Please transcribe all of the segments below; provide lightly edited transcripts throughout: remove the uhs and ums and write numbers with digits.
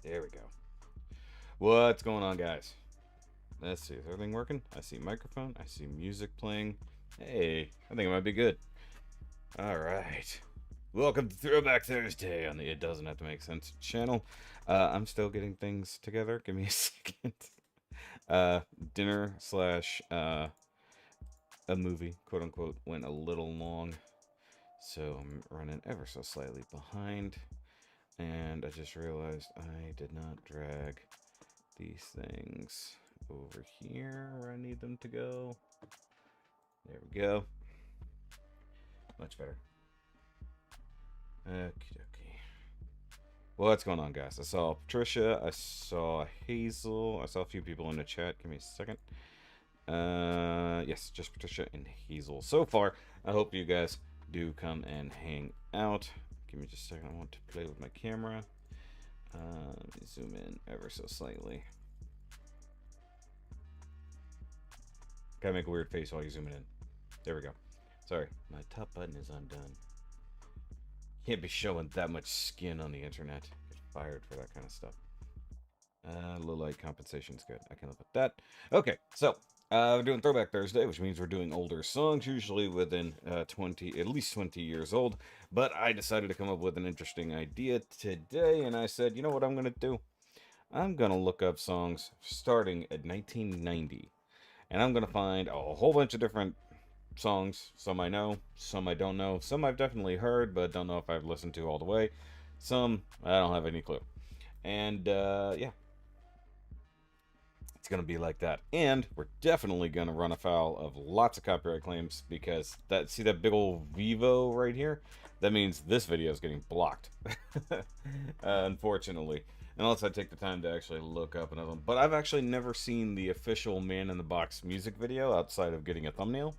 There we go. What's going on, guys? Let's see. Is everything working? I see microphone. I see music playing. Hey, I think it might be good. All right. Welcome to Throwback Thursday on the It Doesn't Have to Make Sense channel. I'm still getting things together. Give me a second. Uh, dinner slash a movie, quote unquote, went a little long. So I'm running ever so slightly behind. And I just realized I did not drag these things over here where I need them to go. There we go. Much better. Okie dokie. Well, what's going on, guys? I saw Patricia. I saw Hazel. I saw a few people in the chat. Give me a second. Yes, just Patricia and Hazel so far. I hope you guys do come and hang out. Give me just a second. I want to play with my camera. Let me zoom in ever so slightly. Gotta make a weird face while you're zooming in. There we go. Sorry, my top button is undone. Can't be showing that much skin on the internet. Get fired for that kind of stuff. Low light compensation's good. I can live with that. Okay, so we're doing Throwback Thursday, which means we're doing older songs, usually within at least 20 years old. But I decided to come up with an interesting idea today, and I said, you know what I'm gonna do? I'm gonna look up songs starting at 1990, and I'm gonna find a whole bunch of different songs. Some I know, some I don't know. Some I've definitely heard, but don't know if I've listened to all the way. Some I don't have any clue. And yeah, it's gonna be like that. And we're definitely gonna run afoul of lots of copyright claims because see that big old Vivo right here? That means this video is getting blocked. Unfortunately. Unless I take the time to actually look up another one. But I've actually never seen the official Man in the Box music video outside of getting a thumbnail.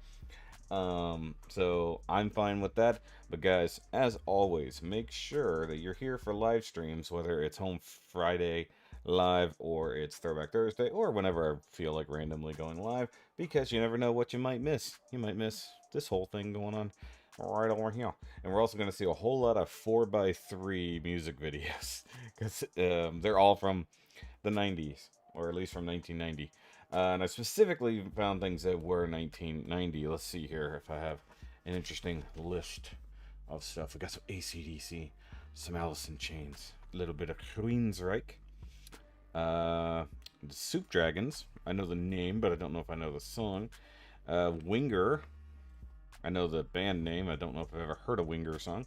So I'm fine with that. But guys, as always, make sure that you're here for live streams, whether it's Home Friday live or it's Throwback Thursday or whenever I feel like randomly going live, because you never know what you might miss. You might miss this whole thing going on right over here. And we're also going to see a whole lot of 4x3 music videos because they're all from the 90s, or at least from 1990. And I specifically found things that were 1990. Let's see here if I have an interesting list of stuff. We got some AC/DC, some Alice in Chains, a little bit of Queensryche, the Soup Dragons. I know the name, but I don't know if I know the song. Winger. I know the band name. I don't know if I've ever heard a Winger song.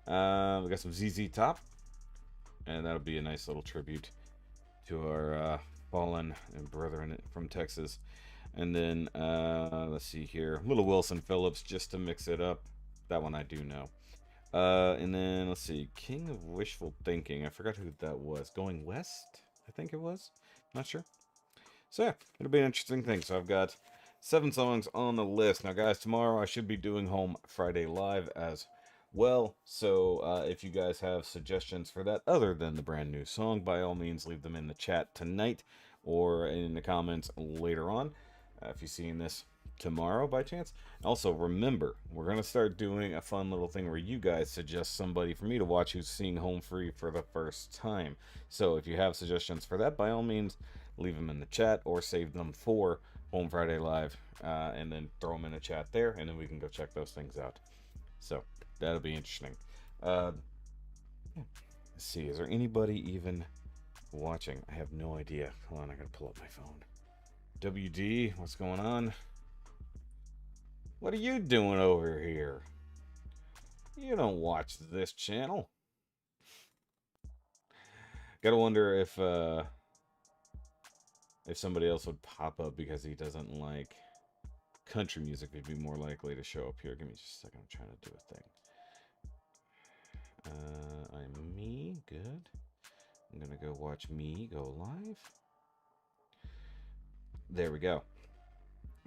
We got some ZZ Top, and that'll be a nice little tribute to our fallen brethren from Texas. And then let's see here, Little Wilson Phillips, just to mix it up. That one I do know. And then let's see, King of Wishful Thinking. I forgot who that was. Going West, I think it was. Not sure. So yeah, it'll be an interesting thing. So I've got 7 songs on the list. Now guys, tomorrow I should be doing Home Friday Live as well. So if you guys have suggestions for that other than the brand new song, by all means leave them in the chat tonight or in the comments later on if you're seeing this tomorrow by chance. Also remember, we're going to start doing a fun little thing where you guys suggest somebody for me to watch who's seeing Home Free for the first time. So if you have suggestions for that, by all means leave them in the chat or save them for Home Friday Live and then throw them in the chat there, and then we can go check those things out. So that'll be interesting. Let's see, is there anybody even watching? I have no idea. Hold on, I gotta pull up my phone. WD, what's going on? What are you doing over here? You don't watch this channel. Gotta wonder if somebody else would pop up because he doesn't like country music. He'd be more likely to show up here. Give me just a second. I'm trying to do a thing. I'm me. Good. I'm gonna go watch me go live. There we go.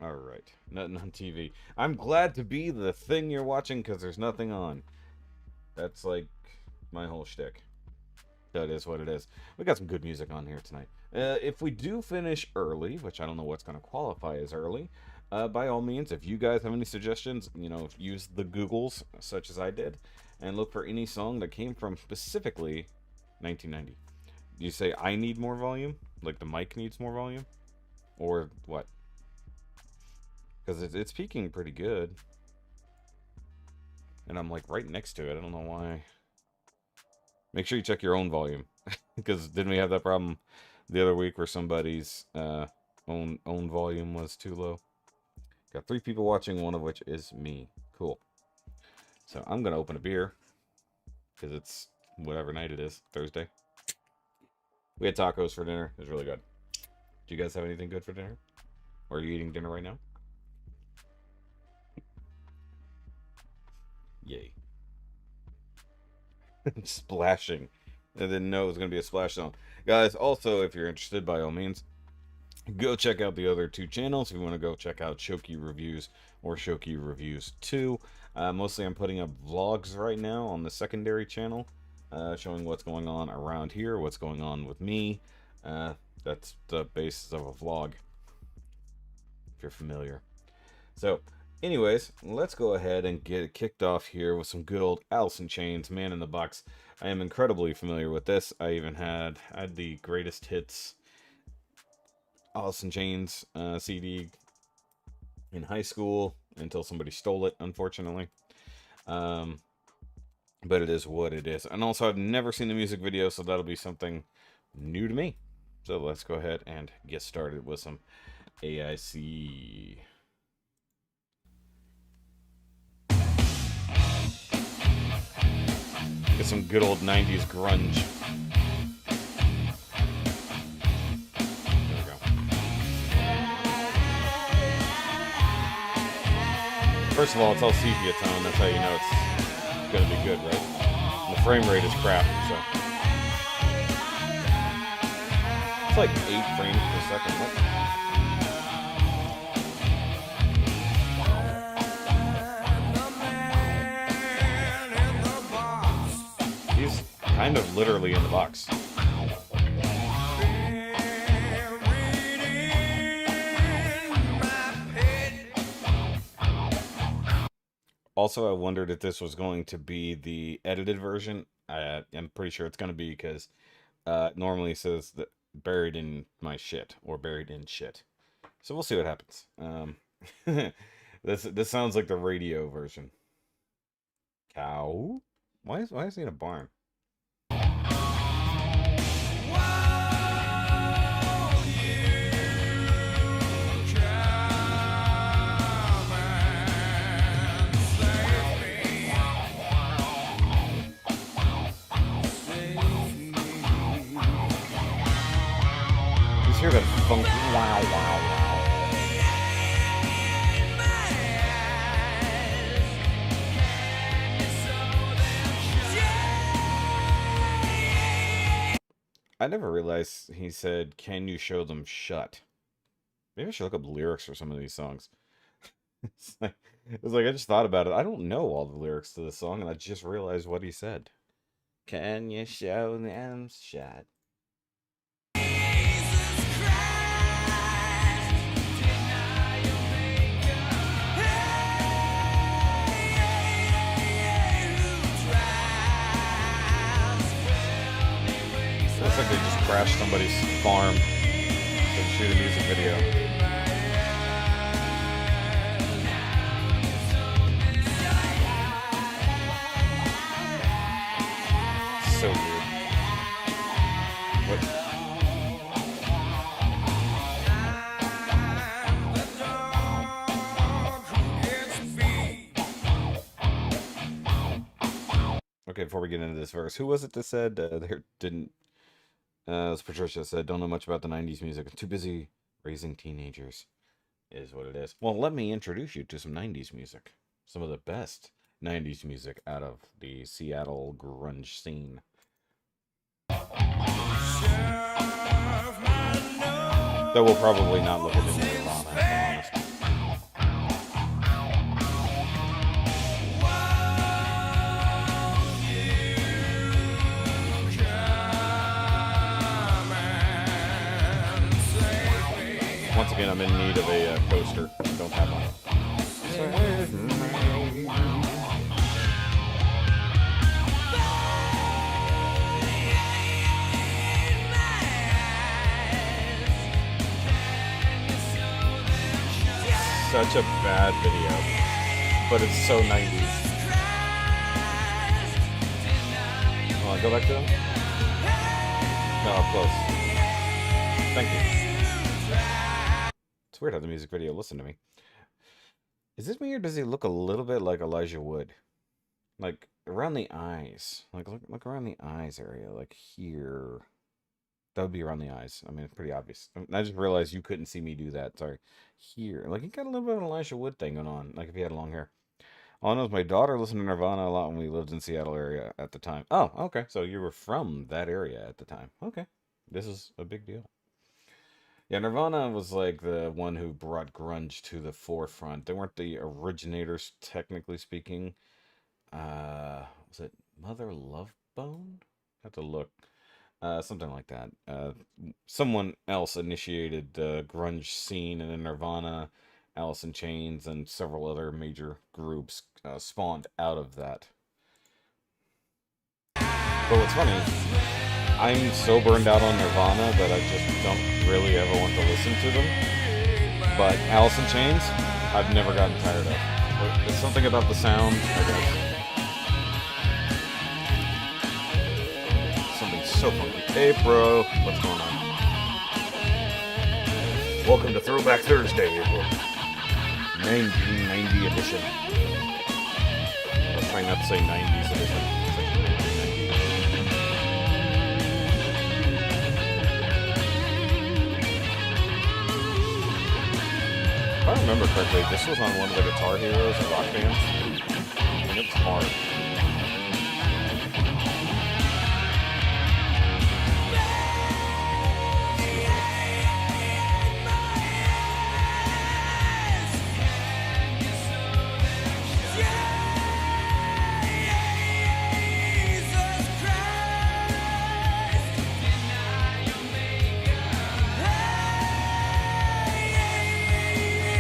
All right. Nothing on TV. I'm glad to be the thing you're watching because there's nothing on. That's like my whole shtick. That is what it is. We got some good music on here tonight. If we do finish early, which I don't know what's going to qualify as early, by all means, if you guys have any suggestions, you know, use the Googles, such as I did, and look for any song that came from specifically 1990. You say I need more volume? Like the mic needs more volume? Or what? Because it's peaking pretty good. And I'm like right next to it. I don't know why. Make sure you check your own volume. Because didn't we have that problem the other week where somebody's own volume was too low? Got 3 people watching, one of which is me. Cool. So I'm going to open a beer. Because it's whatever night it is. Thursday. We had tacos for dinner. It was really good. Do you guys have anything good for dinner? Or are you eating dinner right now? Yay. Splashing. I didn't know it was going to be a splash zone. Guys, also, if you're interested, by all means, go check out the other 2 channels. If you want to go check out Shoki Reviews or Shoki Reviews 2. Mostly I'm putting up vlogs right now on the secondary channel. Showing what's going on around here, what's going on with me. That's the basis of a vlog, if you're familiar. So, anyways, let's go ahead and get it kicked off here with some good old Alice in Chains, Man in the Box. I am incredibly familiar with this. I even had the greatest hits Alice in Chains CD in high school until somebody stole it, unfortunately. But it is what it is. And also, I've never seen the music video, so that'll be something new to me. So let's go ahead and get started with some AIC. Get some good old 90s grunge. There we go. First of all, it's all sepia tone. That's how you know it's gonna be good, right? And the frame rate is crap, so it's like 8 frames per second. He's kind of literally in the box. Also, I wondered if this was going to be the edited version. I'm pretty sure it's going to be, because it normally says that buried in my shit, or buried in shit. So we'll see what happens. This sounds like the radio version. Cow? Why is he in a barn? Hear that funky wow, wow, wow. I never realized he said, "Can you show them shut?" Maybe I should look up lyrics for some of these songs. It's like I just thought about it. I don't know all the lyrics to this song, and I just realized what he said. Can you show them shut? Looks like they just crashed somebody's farm to shoot a music video. So weird. What? Okay, before we get into this verse, who was it that said there didn't... as Patricia said, don't know much about the 90s music. I'm too busy raising teenagers, is what it is. Well, let me introduce you to some 90s music. Some of the best 90s music out of the Seattle grunge scene. Though we'll probably not look at it later on, I'm honest. Once again, I'm in need of a coaster. Don't have one. such a bad video, but it's so 90s. Oh, go back to them? No, up close. Thank you. It's weird how the music video listened to me. Is this me or does he look a little bit like Elijah Wood? Like around the eyes. Like look around the eyes area. Like here. That would be around the eyes. I mean, it's pretty obvious. I just realized you couldn't see me do that. Sorry. Here. Like he got a little bit of an Elijah Wood thing going on. Like if he had long hair. All I know is my daughter listened to Nirvana a lot when we lived in Seattle area at the time. Oh, okay. So you were from that area at the time. Okay. This is a big deal. Yeah, Nirvana was like the one who brought grunge to the forefront. They weren't the originators, technically speaking. Was it Mother Love Bone? Have to look. Something like that. Someone else initiated the grunge scene, and then Nirvana, Alice in Chains, and several other major groups spawned out of that. But what's funny, I'm so burned out on Nirvana that I just don't really ever want to listen to them. But Alice in Chains, I've never gotten tired of. There's something about the sound, I guess. Something so funky. Hey, bro, what's going on? Welcome to Throwback Thursday, April 1990 edition. I'm trying not to say 90s edition. It's like 1990. If I remember correctly, this was on one of the Guitar Heroes and Rock Bands, and it's hard.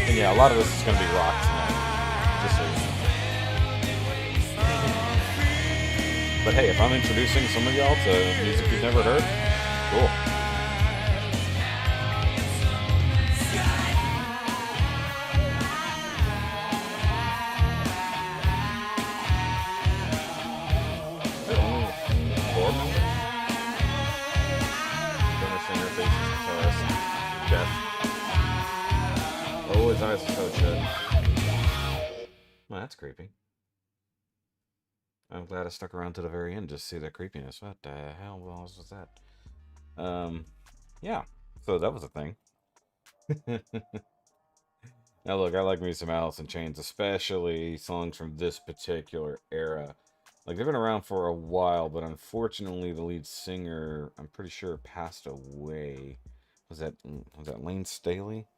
And yeah, a lot of this is going to be rock tonight, just so you know. But hey, if I'm introducing some of y'all to music you've never heard, cool. Is it only 4 members? Drummer, singer, bassist, guitarist, Jeff. Oh, his eyes are so shut. Well, that's creepy. I'm glad I stuck around to the very end just to see that creepiness. What the hell was that? Yeah. So that was a thing. Now look, I like me some Alice in Chains, especially songs from this particular era. Like, they've been around for a while, but unfortunately the lead singer, I'm pretty sure, passed away. Was that Lane Staley?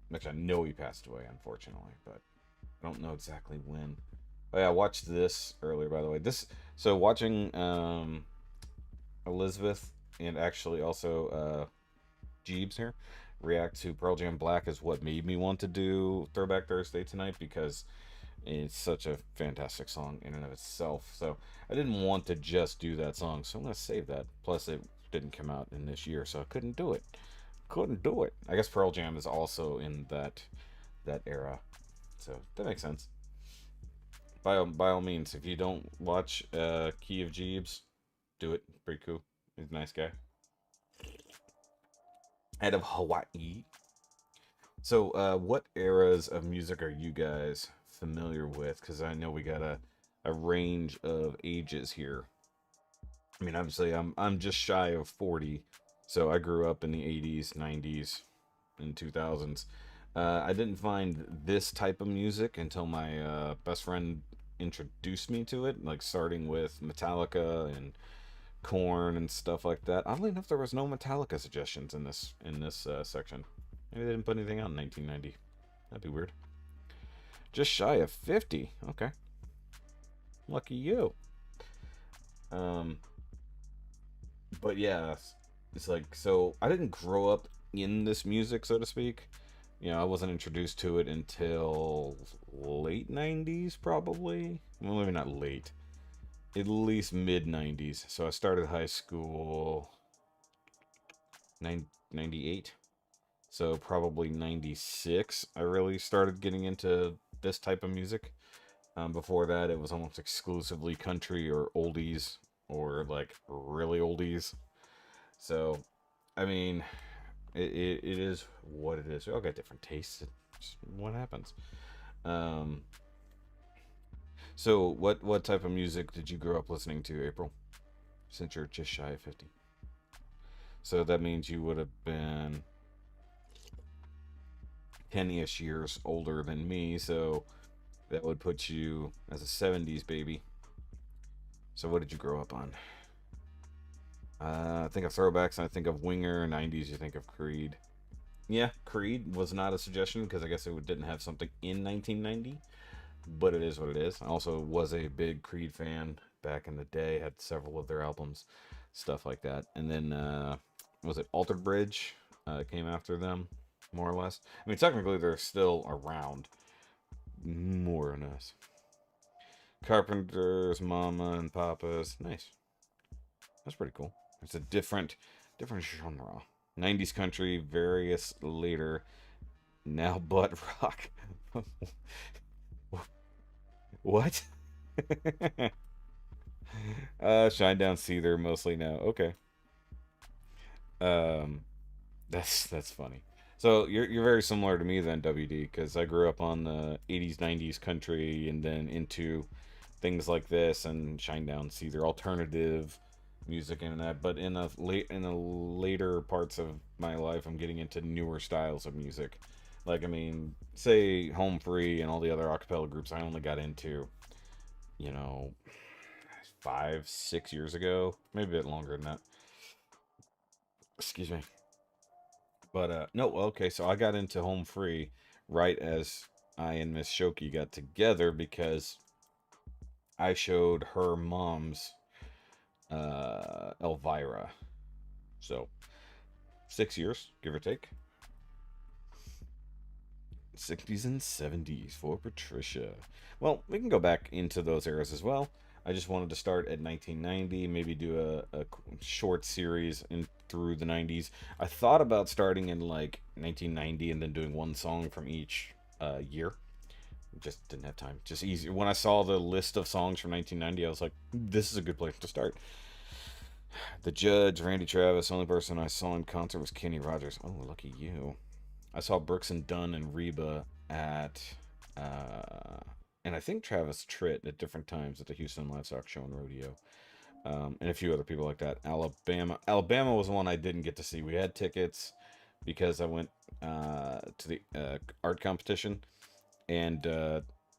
Which I know he passed away, unfortunately, but I don't know exactly when. Oh yeah, I watched this earlier, by the way. So watching Elizabeth and actually also Jeebs here react to Pearl Jam Black is what made me want to do Throwback Thursday tonight, because it's such a fantastic song in and of itself. So I didn't want to just do that song, so I'm gonna save that. Plus, it didn't come out in this year, so I couldn't do it. I guess Pearl Jam is also in that era, so that makes sense. By all means, if you don't watch Key of Jeebs, do it. Pretty cool. He's a nice guy. Out of Hawaii. So, what eras of music are you guys familiar with? Because I know we got a range of ages here. I mean, obviously, I'm just shy of 40. So I grew up in the 80s, 90s, and 2000s. I didn't find this type of music until my best friend introduced me to it, like starting with Metallica and Korn and stuff like that. Oddly enough, there was no Metallica suggestions in this section. Maybe they didn't put anything out in 1990. That'd be weird. Just shy of 50. Okay. Lucky you. But yeah, it's like, so I didn't grow up in this music, so to speak. You know, I wasn't introduced to it until late 90s, probably. Well, maybe not late. At least mid 90s. So I started high school 98. So probably 96, I really started getting into this type of music. Before that, it was almost exclusively country or oldies or like really oldies. So, I mean, it is what it is. We all got different tastes. It's what happens. Um, so, what type of music did you grow up listening to, April? Since you're just shy of 50. So that means you would have been 10-ish years older than me. So that would put you as a 70s baby. So what did you grow up on? I think of Throwbacks and I think of Winger. 90s, you think of Creed. Yeah, Creed was not a suggestion because I guess it didn't have something in 1990, but it is what it is. I also was a big Creed fan back in the day, had several of their albums, stuff like that. And then, was it Altered Bridge? Came after them, more or less. I mean, technically, they're still around, more or less. Carpenters, Mama and Papas. Nice. That's pretty cool. It's a different genre. 90s country, various later, now butt rock. What? Shinedown Seether mostly now. Okay. Um, that's funny. So you're very similar to me then, WD, because I grew up on the 80s, 90s country, and then into things like this and Shinedown Seether alternative music and that. But in the later parts of my life, I'm getting into newer styles of music. Like I mean, say Home Free and all the other acapella groups. I only got into, you know, 5, 6 years ago, maybe a bit longer than that. Excuse me. But no, okay. So I got into Home Free right as I and Miss Shoki got together because I showed her mom's Elvira. So 6 years, give or take. 60s and 70s for Patricia. Well, we can go back into those eras as well. I just wanted to start at 1990, maybe do a short series in through the 90s. I thought about starting in like 1990 and then doing one song from each year. Just didn't have time. Just easy. When I saw the list of songs from 1990, I was like, this is a good place to start. The Judge, Randy Travis. Only person I saw in concert was Kenny Rogers. Oh, lucky you. I saw Brooks and Dunn and Reba at, uh, and I think Travis Tritt at different times at the Houston Livestock Show and Rodeo, and a few other people like that. Alabama was the one I didn't get to see. We had tickets because I went to the art competition, and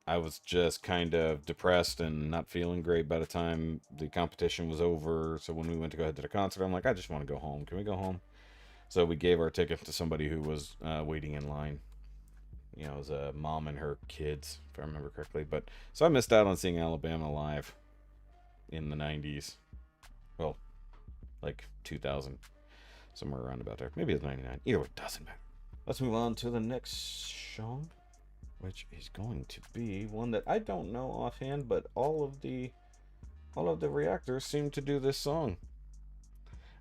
I was just kind of depressed and not feeling great by the time the competition was over. So when we went to go ahead to the concert, I'm like, I just want to go home. Can we go home? So we gave our ticket to somebody who was waiting in line. You know, it was a mom and her kids, if I remember correctly. But so I missed out on seeing Alabama live in the 90s. Well, like 2000, somewhere around about there. Maybe it's 99. Either way, it doesn't matter. Let's move on to the next song, which is going to be one that I don't know offhand, but all of the reactors seem to do this song.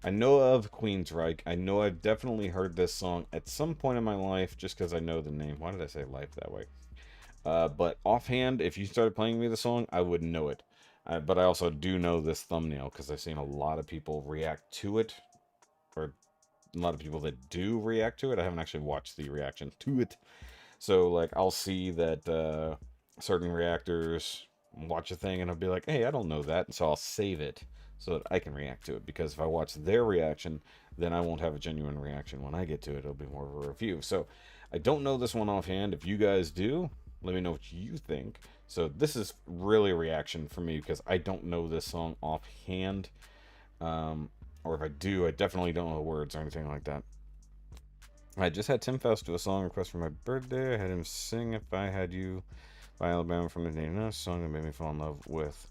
I know of Queensryche. I know I've definitely heard this song at some point in my life just because I know the name. Why did I say life that way? But offhand, if you started playing me the song, I would know it. But I also do know this thumbnail because I've seen a lot of people react to it, or a lot of people that do react to it. I haven't actually watched the reaction to it. So, like, I'll see that certain reactors watch a thing and I'll be like, hey, I don't know that. And so I'll save it so that I can react to it. Because if I watch their reaction, then I won't have a genuine reaction. When I get to it, it'll be more of a review. So I don't know this one offhand. If you guys do, let me know what you think. So this is really a reaction for me because I don't know this song offhand. Or if I do, I definitely don't know the words or anything like that. I just had Tim Faust do a song request for my birthday. I had him sing If I Had You by Alabama from the Name song that made me fall in love with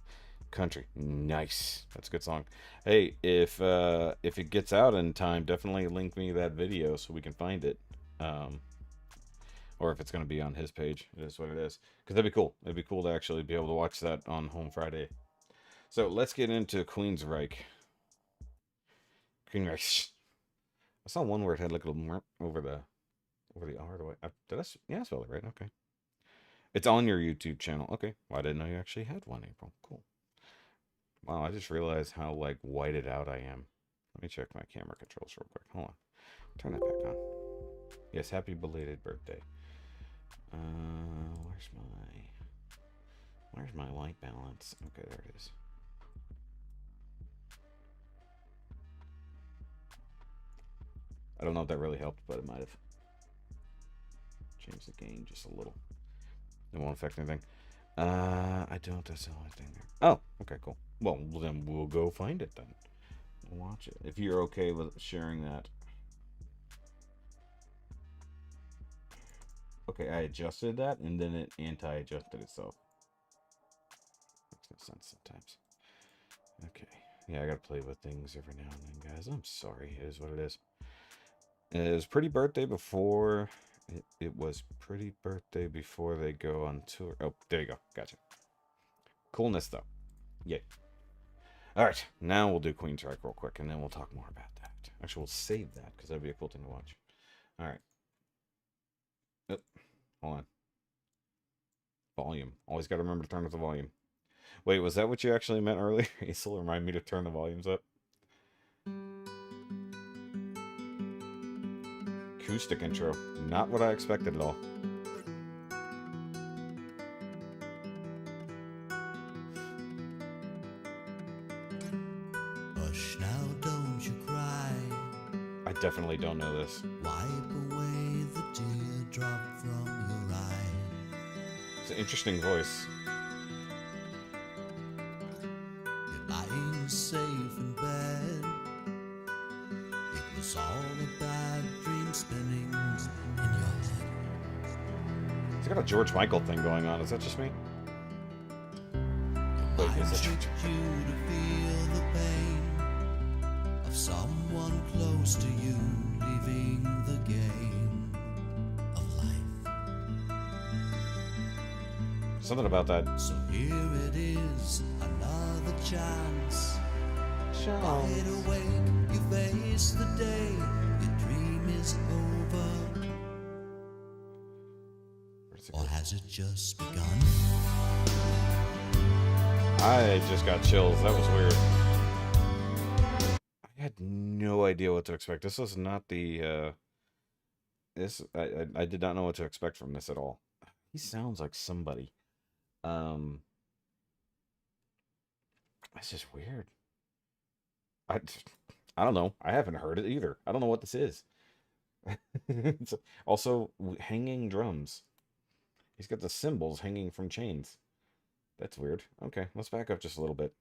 country. Nice. That's a good song. Hey, if it gets out in time, definitely link me that video so we can find it. Or if it's going to be on his page, it is what it is. Because that'd be cool. It'd be cool to actually be able to watch that on Home Friday. So let's get into Queensryche. Queensryche. I saw one where it had like a little over the over the R. Did I? Yeah, I spelled it right. Okay. It's on your YouTube channel. Okay. Well, I didn't know you actually had one, April. Cool. Wow, I just realized how, like, whited out I am. Let me check my camera controls real quick. Hold on. Turn that back on. Yes, happy belated birthday. Where's my white balance? Okay, there it is. I don't know if that really helped, but it might have. Changed the gain just a little. It won't affect anything. I don't. That's the only thing there. Oh, okay, cool. Well, then we'll go find it then. We'll watch it. If you're okay with sharing that. Okay, I adjusted that, and then it anti-adjusted itself. Makes no sense sometimes. Okay. Yeah, I gotta play with things every now and then, guys. I'm sorry. It is what it is. It was Pretty Birthday before... It was Pretty Birthday before they go on tour. Oh, there you go. Gotcha. Coolness, though. Yay. Alright, now we'll do Queensryche real quick, and then we'll talk more about that. Actually, we'll save that, because that'd be a cool thing to watch. Alright. Oh, hold on. Volume. Always gotta remember to turn up the volume. Wait, was that what you actually meant earlier? Aesel, remind me to turn the volumes up. Acoustic intro. Not what I expected at all. Hush now, don't you cry. I definitely don't know this. Wipe away the teardrop from your eye. It's an interesting voice. You're lying safe in bed. It was all a bad dream spinning in your head. It's got a George Michael thing going on. Is that just me? Wait, is it? You to feel the pain of someone close to you leaving the game of life. Something about that. So here it is, another chance. Wide awake, you face the day. Your dream is over. Or has it just begun? I just got chills. That was weird. I had no idea what to expect. This was not the, I did not know what to expect from this at all. He sounds like somebody. It's just weird. I don't know. I haven't heard it either. I don't know what this is. It's also hanging drums. He's got the cymbals hanging from chains. That's weird. Okay, let's back up just a little bit.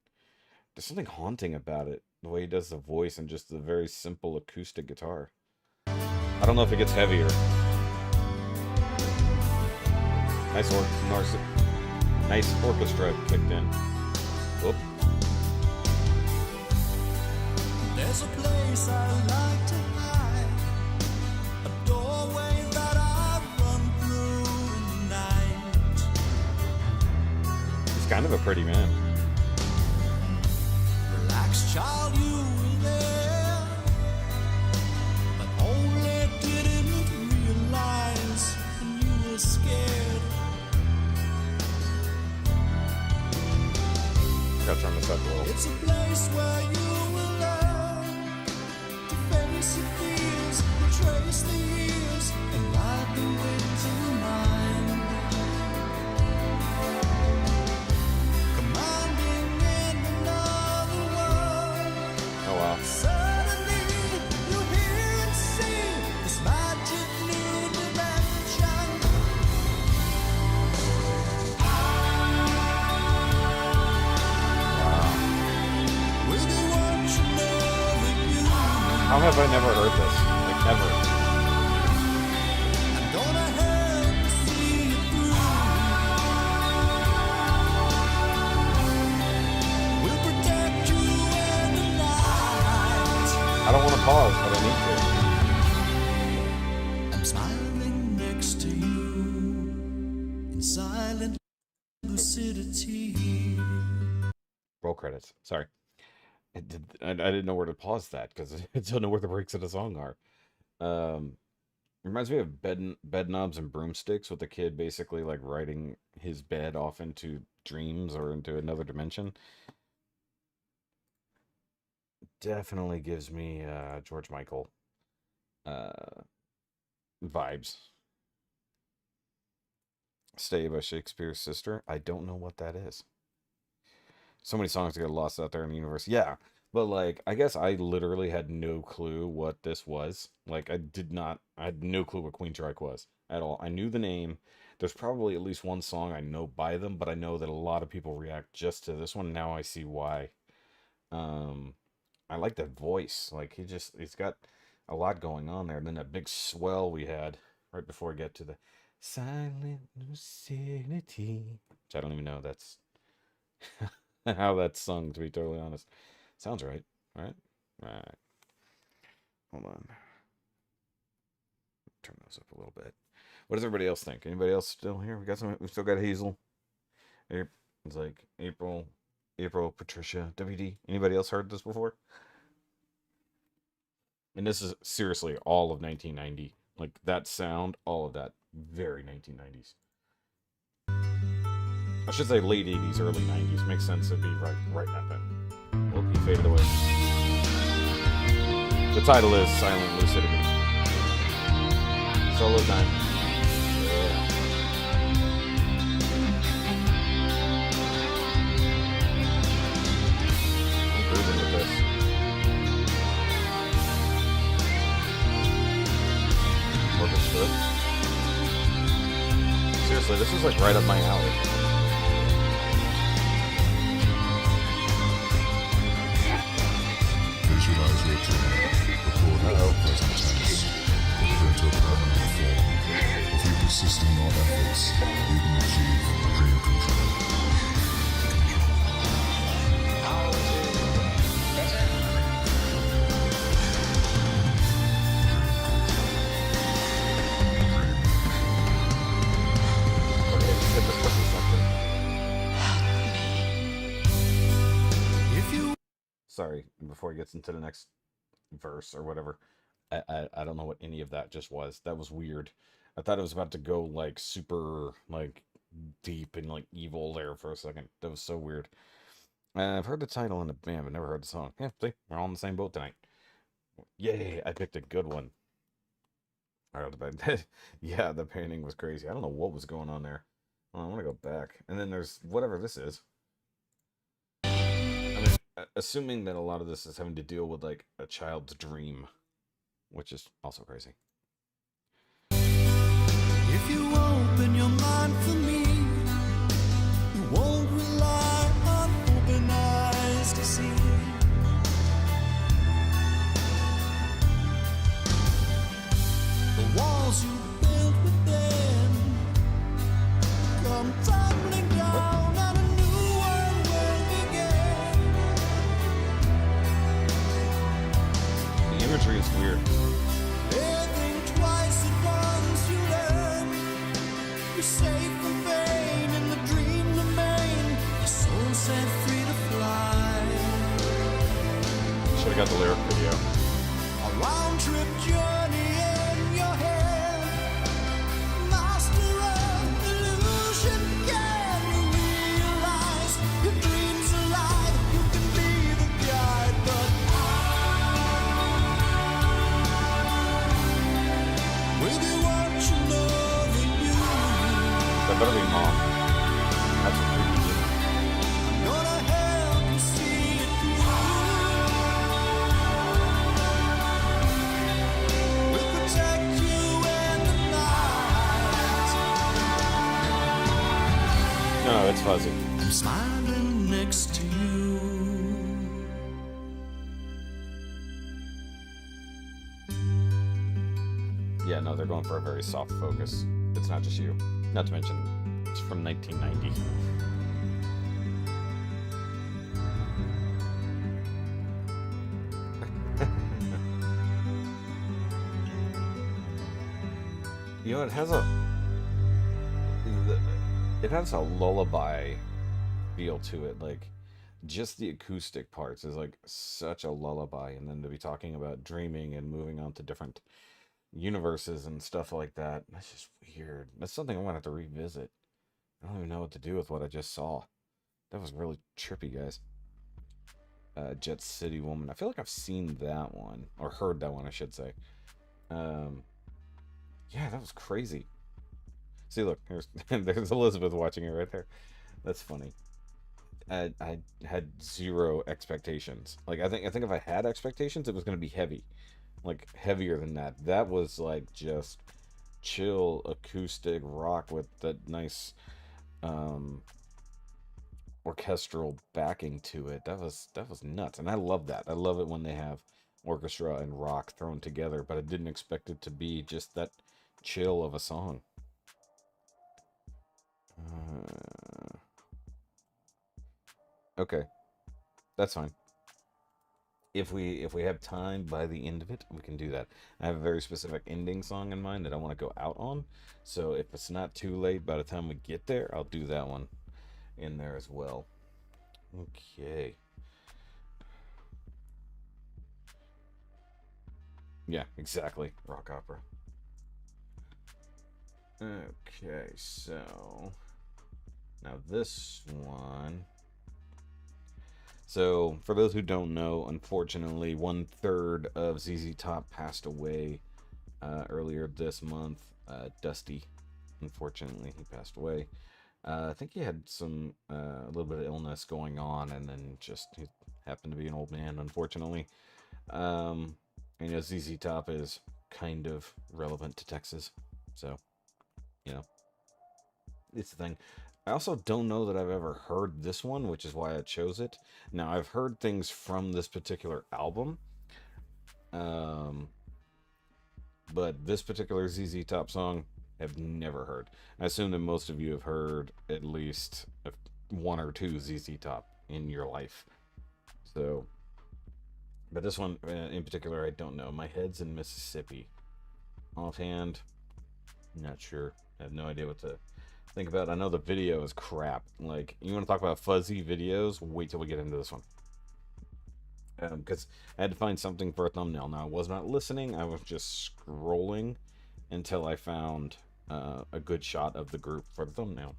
There's something haunting about it. The way he does the voice and just the very simple acoustic guitar. I don't know if it gets heavier. Nice orchestra kicked in. Whoop. There's a place I like to hide, a doorway that I run through in the night. He's kind of a pretty man. Relax, child, you were there, but only didn't realize when you were scared. Gotta turn this up a little. It's a place where you will learn to face your fears, trace the years, and ride the winds in your mind. Commanding in another world. Oh wow. Suddenly you hear and see this magic new dimension. With the watching over you. How have I never heard this? Like, never. I'm gonna help you see it through. We'll protect you in the night. I don't want to pause, but I need I'm smiling next to you in silent lucidity. to. Roll credits. Sorry. I didn't know where to pause that because I don't know where the breaks of the song are. Reminds me of bed knobs and broomsticks, with the kid basically like riding his bed off into dreams or into another dimension. Definitely gives me George Michael uh, vibes. Stay by Shakespeare's Sister. I don't know what that is. So many songs get lost out there in the universe. Yeah, but like, I guess I literally had no clue what this was. Like, I did not. I had no clue what Queensryche was at all. I knew the name. There's probably at least one song I know by them, but I know that a lot of people react just to this one. Now I see why. Um, I like that voice. Like, he's got a lot going on there. And then that big swell we had right before we get to the silent lucidity, which I don't even know that's how that's sung, to be totally honest. Sounds right, right? Right. Hold on. Turn those up a little bit. What does everybody else think? Anybody else still here? We still got Hazel. It's like April, Patricia, WD. Anybody else heard this before? And this is seriously all of 1990. Like that sound, all of that, very 1990s. I should say late 80s, early 90s. Makes sense to be right at that. Well, he faded away. The title is Silent Lucidity. Solo time. Yeah. I'm grooving with this. Orchestra. Seriously, this is like right up my alley. Visualize your dream, record it in present tense, put it into a permanent form. If you persist in your efforts, you can achieve dream control. Okay, just hit the push or something. If you Sorry, before he gets into the next verse or whatever. I don't know what any of that just was. That was weird. I thought it was about to go like super like deep and like evil there for a second. That was so weird. I've heard the title in the band, but never heard the song. Yeah, see, we're all in the same boat tonight. Yay, I picked a good one. All right, the band. Yeah, the painting was crazy. I don't know what was going on there. Oh, I want to go back. And then there's whatever this is. I mean, assuming that a lot of this is having to deal with like a child's dream, which is also crazy. If you open your mind for me, you won't rely on open eyes to see. The walls you built within come tumbling down, and a new world will begin. The imagery is weird. Think twice at once, you learn. You're safe and vain in the dream domain. Your soul set free to fly. Should have got the lyric video. A round trip journey in your head. Master of illusion, can you realize your dreams alive? You can be the guide, but with you watching over you, That better be mom. That's a creepy demon. I'm gonna help you see it through. We'll protect you in the night. No, it's fuzzy. I'm smiling next to you. Yeah, no, they're going for a very soft focus. It's not just you. Not to mention, it's from 1990. You know, it has a lullaby feel to it. Like, just the acoustic parts is like such a lullaby, and then to be talking about dreaming and moving on to different universes and stuff like that. That's just weird. That's something I'm gonna have to revisit. I don't even know what to do with what I just saw. That was really trippy, guys. Jet City Woman. I feel like I've seen that one, or heard that one, I should say. Um, yeah, that was crazy. See, look, there's Elizabeth watching it right there. That's funny. I had zero expectations. Like I think if I had expectations, it was gonna be heavy, like heavier than that. That was like just chill acoustic rock with that nice um orchestral backing to it. That was nuts, and I love that. I love it when they have orchestra and rock thrown together, but I didn't expect it to be just that chill of a song. Okay, that's fine. If we have time by the end of it, we can do that. I have a very specific ending song in mind that I want to go out on. So if it's not too late by the time we get there, I'll do that one in there as well. Okay. Yeah, exactly. Rock opera. Okay, so now this one. So, for those who don't know, unfortunately, 1/3 of ZZ Top passed away earlier this month. Dusty, unfortunately, he passed away. I think he had a little bit of illness going on, and then just he happened to be an old man, unfortunately. And ZZ Top is kind of relevant to Texas, so you know, it's the thing. I also don't know that I've ever heard this one, which is why I chose it. Now, I've heard things from this particular album, um, but this particular ZZ Top song, I've never heard. I assume that most of you have heard at least one or two ZZ Top in your life. So, but this one in particular, I don't know. My head's in Mississippi. Offhand, not sure. I have no idea what to think about. I know the video is crap. Like, you want to talk about fuzzy videos? Wait till we get into this one. Because I had to find something for a thumbnail. Now, I was not listening. I was just scrolling until I found a good shot of the group for the thumbnail.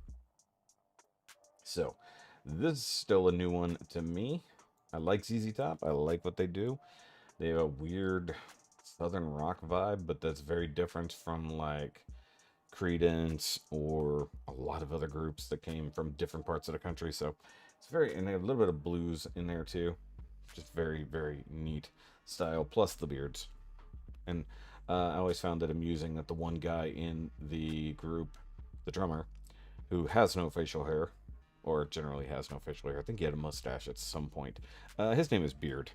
So, this is still a new one to me. I like ZZ Top. I like what they do. They have a weird southern rock vibe, but that's very different from, like, Creedence or a lot of other groups that came from different parts of the country. So it's very, and they have a little bit of blues in there too. Just very, very neat style, plus the beards. And I always found it amusing that the one guy in the group, the drummer, who has no facial hair, or generally has no facial hair, I think he had a mustache at some point. His name is Beard.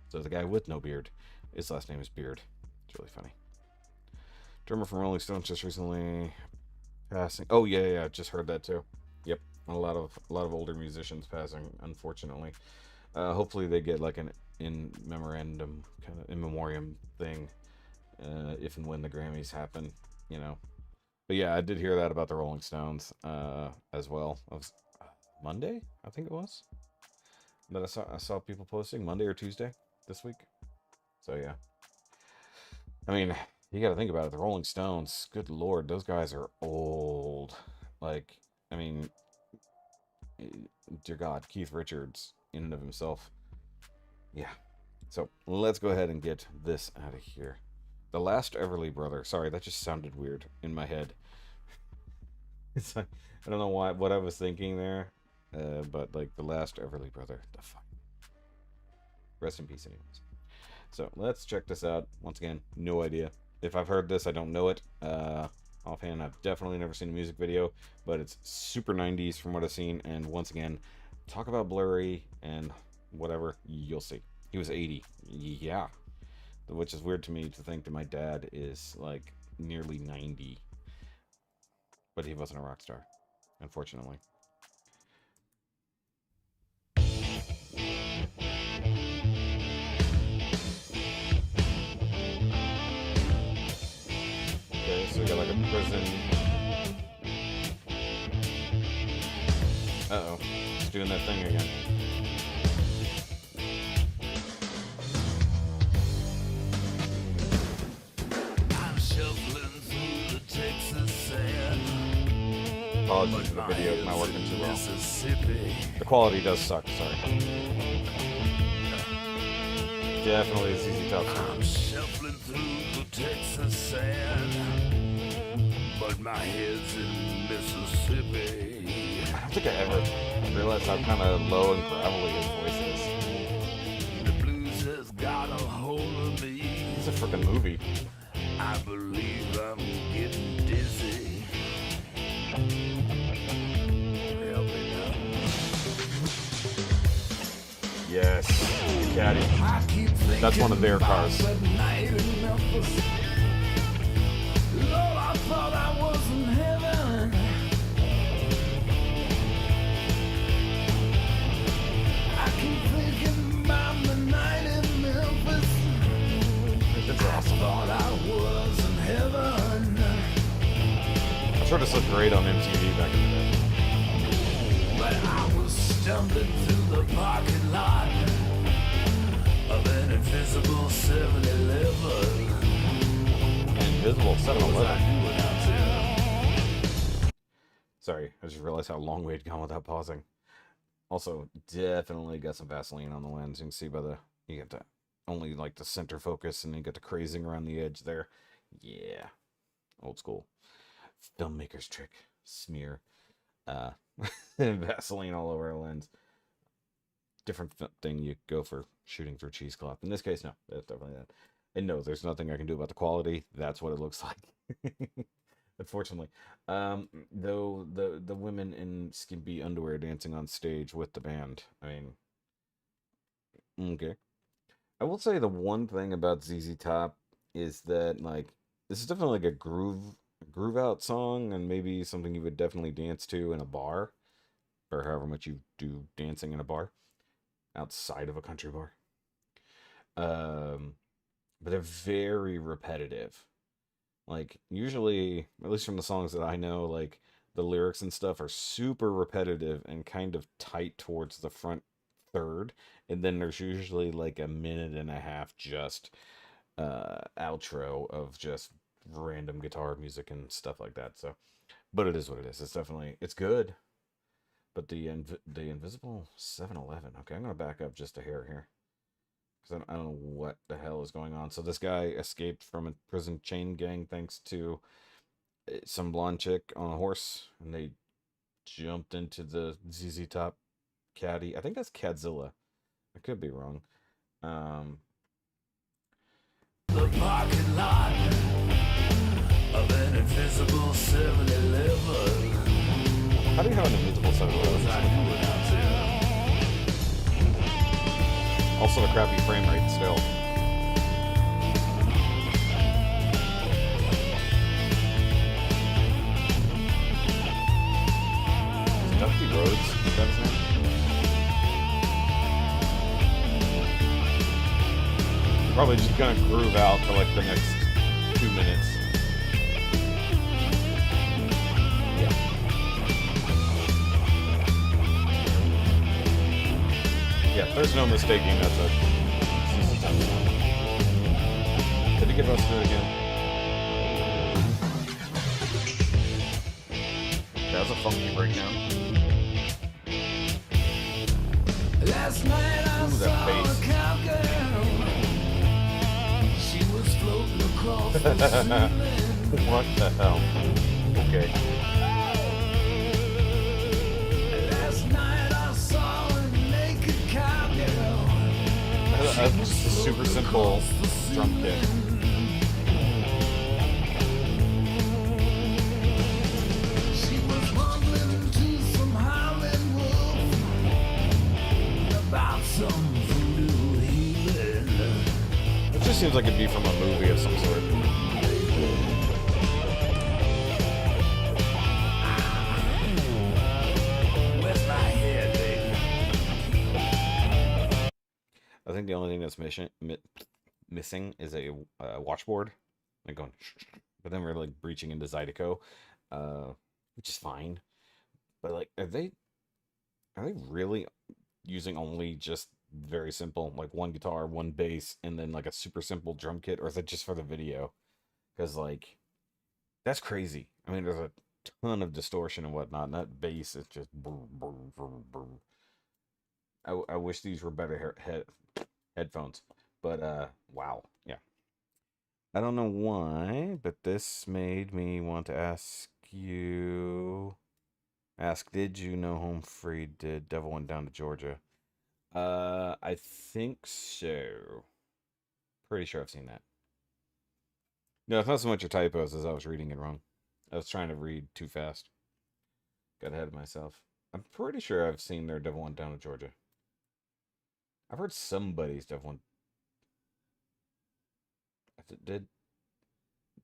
So the guy with no beard, his last name is Beard. It's really funny. Drummer from Rolling Stones just recently passing. Oh yeah, just heard that too. Yep, a lot of older musicians passing, unfortunately. Hopefully they get like an in memorandum kind of in memoriam thing, if and when the Grammys happen, you know. But yeah, I did hear that about the Rolling Stones as well. It was Monday, I think it was, that I saw people posting Monday or Tuesday this week. So yeah, I mean, you got to think about it. The Rolling Stones, good lord, those guys are old. Like, I mean, dear God, Keith Richards in and of himself. Yeah. So let's go ahead and get this out of here. The Last Everly Brother. Sorry, that just sounded weird in my head. It's like, I don't know what I was thinking there, but like The Last Everly Brother. The fuck. Rest in peace, anyways. So let's check this out. Once again, no idea. If I've heard this, I don't know it. Offhand, I've definitely never seen a music video, but it's super 90s from what I've seen. And once again, talk about blurry and whatever, you'll see. He was 80. Yeah. Which is weird to me to think that my dad is like nearly 90. But he wasn't a rock star, unfortunately. Okay, so we got like a prison. Uh-oh. It's doing that thing again. apologies for the video, it's not working too well. The quality does suck, sorry. Definitely a ZZ Top song. I'm shuffling through the Texas sand, but my head's in Mississippi. I don't think I ever realized how kind of low and gravelly his voice is. The blues has got a hold of me. It's a freaking movie. I believe I'm getting dizzy. Help me now. Yes, the Caddy. I keep That's one of their cars. Lord, I thought I was in heaven. I keep thinking about the night in Memphis. It's awesome. Thought I was in heaven. I'm sure this looked great on MTV back in the day. But I was stumbling through the parking lot of an invisible 7-Eleven. Invisible 7-Eleven. knew it out there. Sorry, I just realized how long we had gone without pausing. Also, definitely got some Vaseline on the lens. You can see by the, you get the, only like the center focus and you get the crazing around the edge there. Yeah, old school. Filmmaker's trick. Smear. Vaseline all over a lens. Different thing you go for shooting through cheesecloth. In this case, no, that's definitely that. And no, there's nothing I can do about the quality. That's what it looks like. Unfortunately. Though the women in skimpy underwear dancing on stage with the band. I mean, okay. I will say the one thing about ZZ Top is that, like, this is definitely like a groove out song, and maybe something you would definitely dance to in a bar, or however much you do dancing in a bar outside of a country bar. But they're very repetitive. Like, usually, at least from the songs that I know, like, the lyrics and stuff are super repetitive and kind of tight towards the front third, and then there's usually like a minute and a half just outro of just random guitar music and stuff like that. So, but it is what it is. It's definitely, it's good. But the invisible 7-Eleven. Okay, I'm gonna back up just a hair here because I don't know what the hell is going on. So this guy escaped from a prison chain gang thanks to some blonde chick on a horse, and they jumped into the ZZ Top Caddy. I think that's Cadzilla. I could be wrong. The parking lot of an invisible 7-Eleven. How do you have an invisible 7-Eleven? Also, the crappy frame rate still. Dusty Rhodes, is that his name? Probably just gonna groove out for like the next 2 minutes. Yeah. Yeah, there's no mistaking that's a ZZ Top song. Did he get us to do it again? That was a funky breakdown. Last night I Ooh, that saw bass. a cowgirl. She was floating across the ceiling. What the hell? Okay. Last night I saw a naked cowgirl. That's just a super simple drum kit. She was mumbling to some howling wolf about some voodoo healing. It just seems like it'd be from a movie of some sort. Where's my head, baby? I think the only thing that's missing is a watchboard. Like going, but then we're like breaching into Zydeco, which is fine. But like, are they really using only just very simple, like one guitar, one bass, and then like a super simple drum kit, or is it just for the video? Because like, that's crazy. I mean, there's a ton of distortion and whatnot. And that bass is just boom, boom, boom, boom. I wish these were better headphones, but wow, yeah. I don't know why, but this made me want to ask you. Ask, did you know Home Free did Devil Went Down to Georgia? I think so. Pretty sure I've seen that. No, it's not so much a typos as I was reading it wrong. I was trying to read too fast. Got ahead of myself. I'm pretty sure I've seen their Devil Went Down to Georgia. I've heard somebody's Devil Went.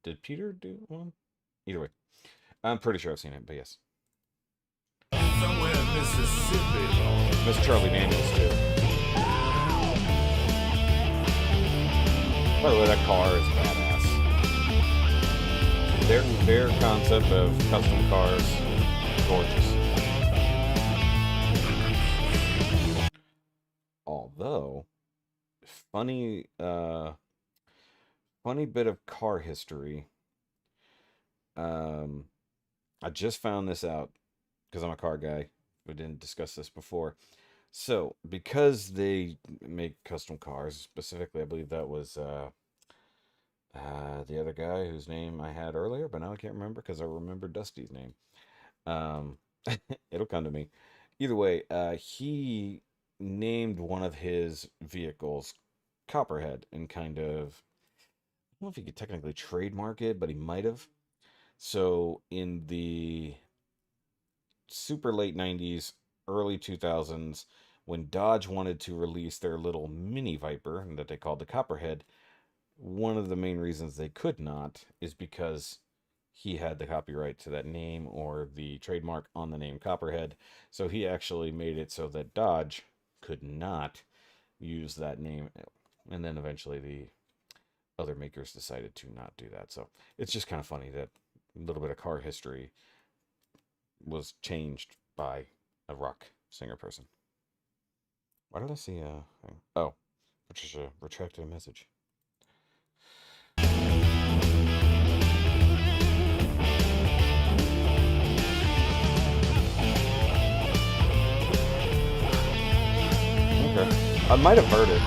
Did Peter do one? Either way, I'm pretty sure I've seen it, but yes. Somewhere in Mississippi. Miss Charlie Daniels too. By the way, that car is badass. Their concept of custom cars, gorgeous. Although, funny bit of car history. I just found this out because I'm a car guy. We didn't discuss this before. So, because they make custom cars, specifically, I believe that was the other guy whose name I had earlier, but now I can't remember because I remember Dusty's name. It'll come to me. Either way, he named one of his vehicles Copperhead and kind of, I don't know if he could technically trademark it, but he might have. So in the super late 90s, early 2000s, when Dodge wanted to release their little mini Viper that they called the Copperhead, one of the main reasons they could not is because he had the copyright to that name or the trademark on the name Copperhead. So he actually made it so that Dodge could not use that name. And then eventually the other makers decided to not do that. So it's just kind of funny that a little bit of car history was changed by a rock singer person. Why did I see a thing? Oh, Patricia retracted a message. Okay. I might have heard it.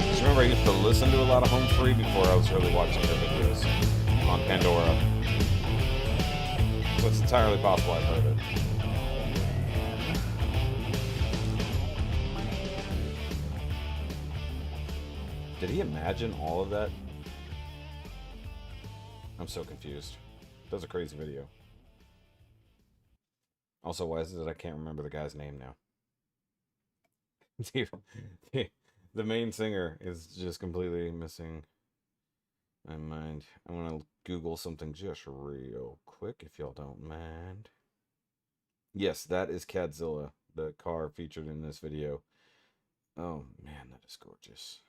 Just remember I used to listen to a lot of Home Free before I was really watching their videos on Pandora. So it's entirely possible I've heard it. Did he imagine all of that? I'm so confused. That was a crazy video. Also, why is it that I can't remember the guy's name now? The main singer is just completely missing my mind. I want to Google something just real quick, if y'all don't mind. Yes, that is Cadzilla, the car featured in this video. Oh, man, that is gorgeous.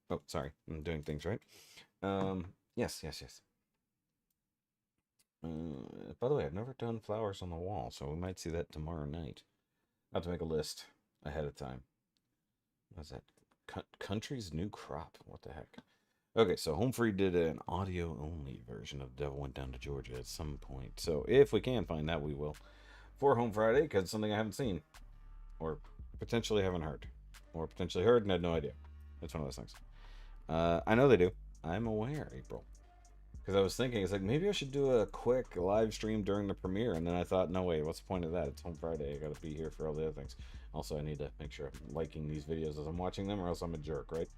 Oh, sorry, I'm doing things right. Yes. By the way, I've never done flowers on the wall, so we might see that tomorrow night. I have to make a list ahead of time. What's that? Country's New Crop. What the heck? Okay, so Home Free did an audio-only version of Devil Went Down to Georgia at some point. So if we can find that, we will. For Home Friday, because it's something I haven't seen. Or potentially haven't heard. Or potentially heard and had no idea. It's one of those things. I know they do. I'm aware, April. Because I was thinking, it's like, maybe I should do a quick live stream during the premiere. And then I thought, no, wait, what's the point of that? It's Home Friday. I got to be here for all the other things. Also, I need to make sure I'm liking these videos as I'm watching them, or else I'm a jerk, right?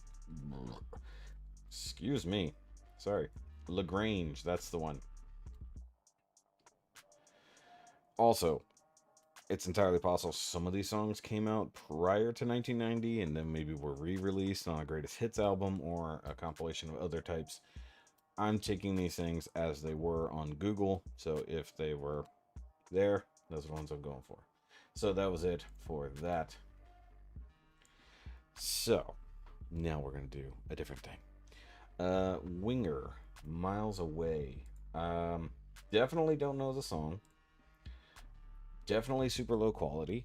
Excuse me. Sorry. LaGrange, that's the one. Also, it's entirely possible some of these songs came out prior to 1990 and then maybe were re-released on a greatest hits album or a compilation of other types. I'm taking these things as they were on Google, so if they were there, those are the ones I'm going for. So that was it for that. So now we're going to do a different thing. Winger, Miles Away. Definitely don't know the song. Definitely super low quality.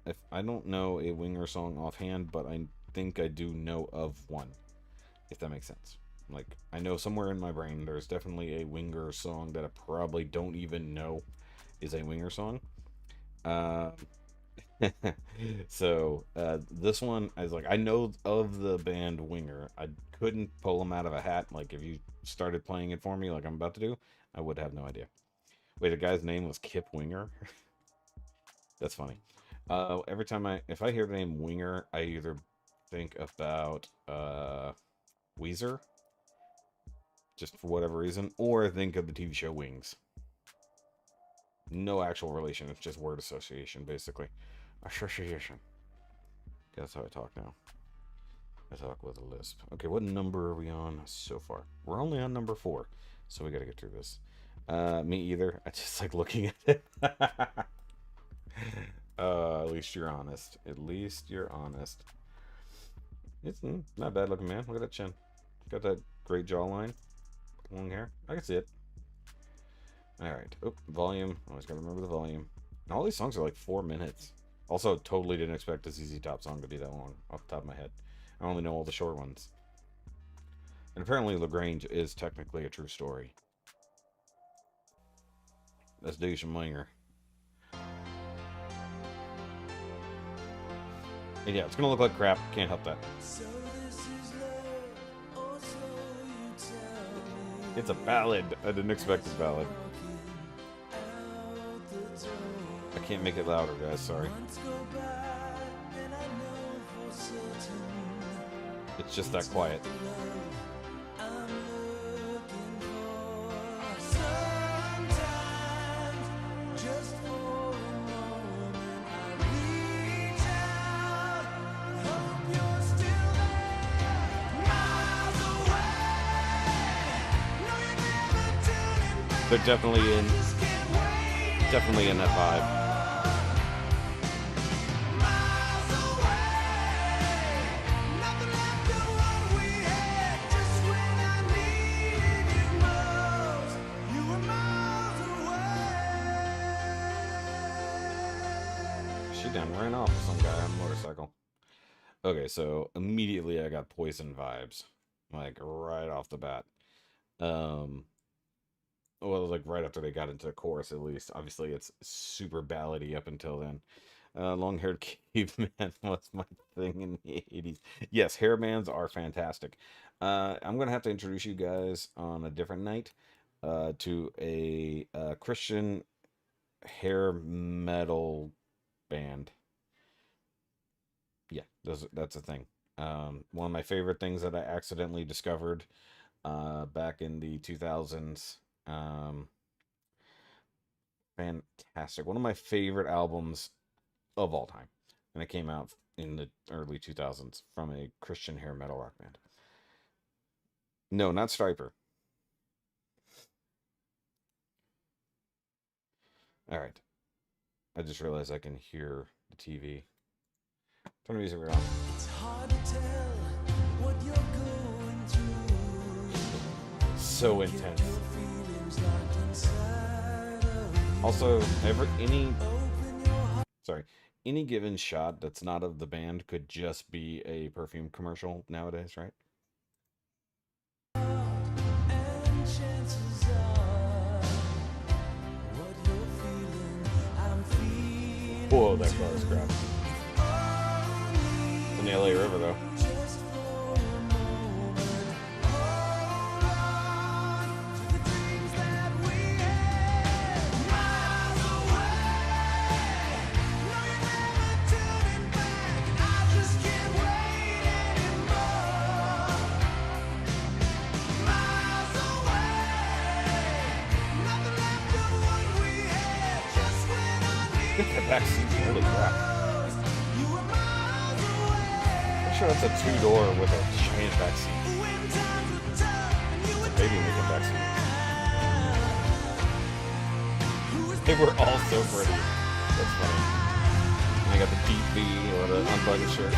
If I don't know a Winger song offhand, but I think I do know of one, if that makes sense. Like, I know somewhere in my brain there's definitely a Winger song that I probably don't even know is a Winger song. Uh, so this one is like, I know of the band Winger. I couldn't pull them out of a hat. Like, if you started playing it for me like I'm about to do, I would have no idea. Wait, the guy's name was Kip Winger? That's funny. Every time if I hear the name Winger, I either think about Weezer, just for whatever reason, or think of the TV show Wings. No actual relation, it's just word association, basically. Association. That's how I talk now. I talk with a lisp. Okay, what number are we on so far? We're only on number 4, so we gotta get through this. Me either. I just like looking at it. At least you're honest. At least you're honest. It's not bad looking, man. Look at that chin. Got that great jawline. Long hair. I can see it. Alright. Oh, volume. Always gotta remember the volume. And all these songs are like 4 minutes. Also, totally didn't expect a ZZ Top song to be that long off the top of my head. I only know all the short ones. And apparently LaGrange is technically a true story. Let's do some Winger. And yeah, it's gonna look like crap. Can't help that. It's a ballad. I didn't expect a ballad. I can't make it louder, guys. Sorry. It's just that quiet. They're definitely in that vibe. She done ran off with some guy on a motorcycle. Okay, so immediately I got Poison vibes, like right off the bat. Well, like right after they got into the chorus, at least. Obviously, it's super ballady up until then. Long-haired caveman was my thing in the 80s. Yes, hair bands are fantastic. I'm gonna have to introduce you guys on a different night to a Christian hair metal band. Yeah, that's a thing. One of my favorite things that I accidentally discovered back in the 2000s. Fantastic. One of my favorite albums of all time. And it came out in the early 2000s from a Christian hair metal rock band. No, not Striper. Alright. I just realized I can hear the TV. Turn the music around. It's hard to tell what you're going through. So intense. Also, any given shot that's not of the band could just be a perfume commercial nowadays, right? Whoa, that car is crap. It's in the LA River, though. That back seat's really crap. I'm sure that's a 2-door with a giant back seat. Maybe make a back seat. They were all so pretty. That's funny. And I got the deep V or the unbuttoned shirt.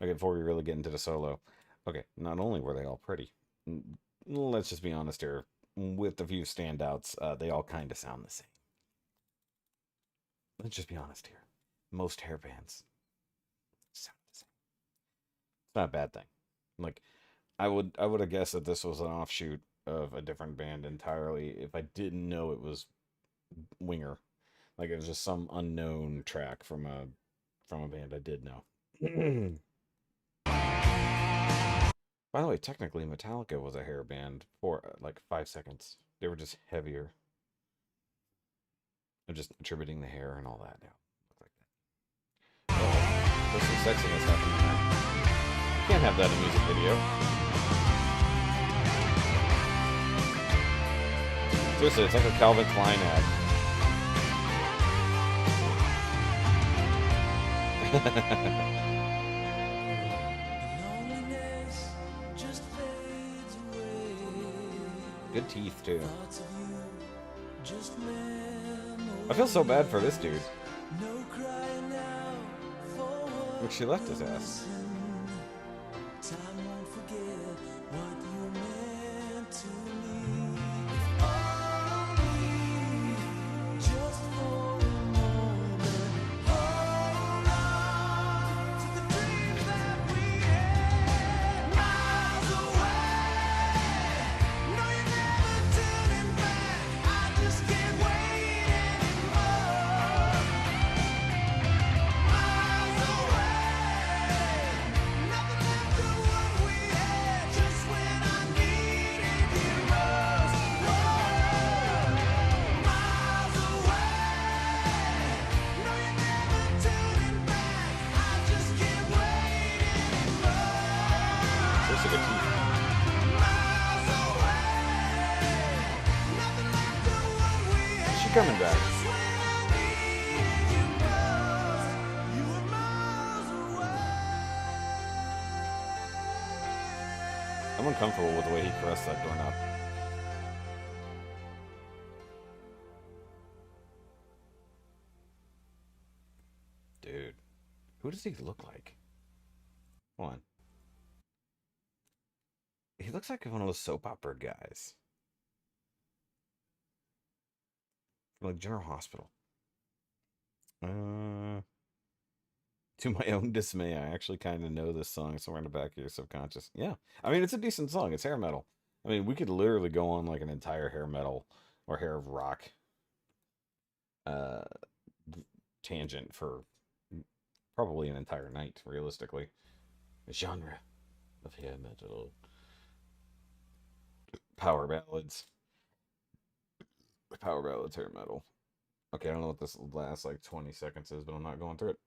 Okay, before we really get into the solo. Okay, not only were they all pretty, let's just be honest here. With a few standouts, they all kind of sound the same. Let's just be honest here. Most hair bands sound the same. It's not a bad thing. Like, I would have guessed that this was an offshoot of a different band entirely if I didn't know it was Winger. Like it was just some unknown track from a band I did know. By the way, technically Metallica was a hair band for like 5 seconds. They were just heavier. I'm just attributing the hair and all that now. Look like that. Oh, there's some sexiness happening there. You can't have that in a music video. Seriously, it's like a Calvin Klein ad. Loneliness just fades away. Good teeth, too. Thoughts of you, just memories. I feel so bad for this dude. No crying out for what Look, she left his ass. time won't forget what you meant to me. Only just for a moment. Hold on to the dreams that we had. Miles away. No, you're never turning back. I just can't wait anymore. Miles away. Nothing left of what we had. Just when I needed you most. Miles away. No, you're never turning back. I just can't wait anymore. Seriously, good teeth. Miles away. Nothing left of what we had. Is she coming back? Just when I needed you most. You were miles away. I'm uncomfortable with the way he caressed that doorknob. Dude, who does he look like? Hold on. He looks like one of those soap opera guys. From like General Hospital. To my own dismay, I actually kind of know this song somewhere in the back of your subconscious. Yeah. I mean, it's a decent song. It's hair metal. I mean, we could literally go on like an entire hair metal or hair rock uh, tangent for probably an entire night, realistically. The genre of hair metal. Power ballads. Power ballads, hair metal. Okay, I don't know what this last like 20 seconds is, but I'm not going through it.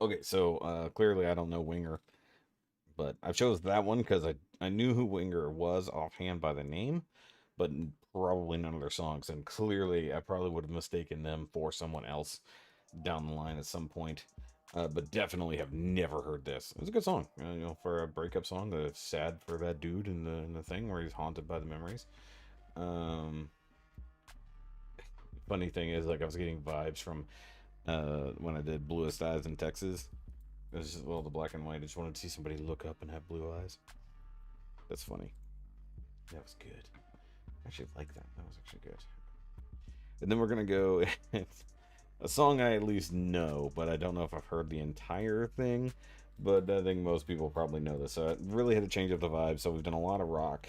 Okay, so clearly I don't know Winger, but I chose that one because I knew who Winger was offhand by the name, but probably none of their songs. And clearly I probably would have mistaken them for someone else down the line at some point. But definitely have never heard this. It's a good song, you know, for a breakup song. That's sad for that dude in the thing where he's haunted by the memories. Funny thing is, like, I was getting vibes from when I did Bluest Eyes in Texas. It was just, well, the black and white. I just wanted to see somebody look up and have blue eyes. That's funny. That was good. I actually like that. That was actually good. And then we're gonna go a song I at least know, but I don't know if I've heard the entire thing. But I think most people probably know this. So I really had to change up the vibe. So we've done a lot of rock,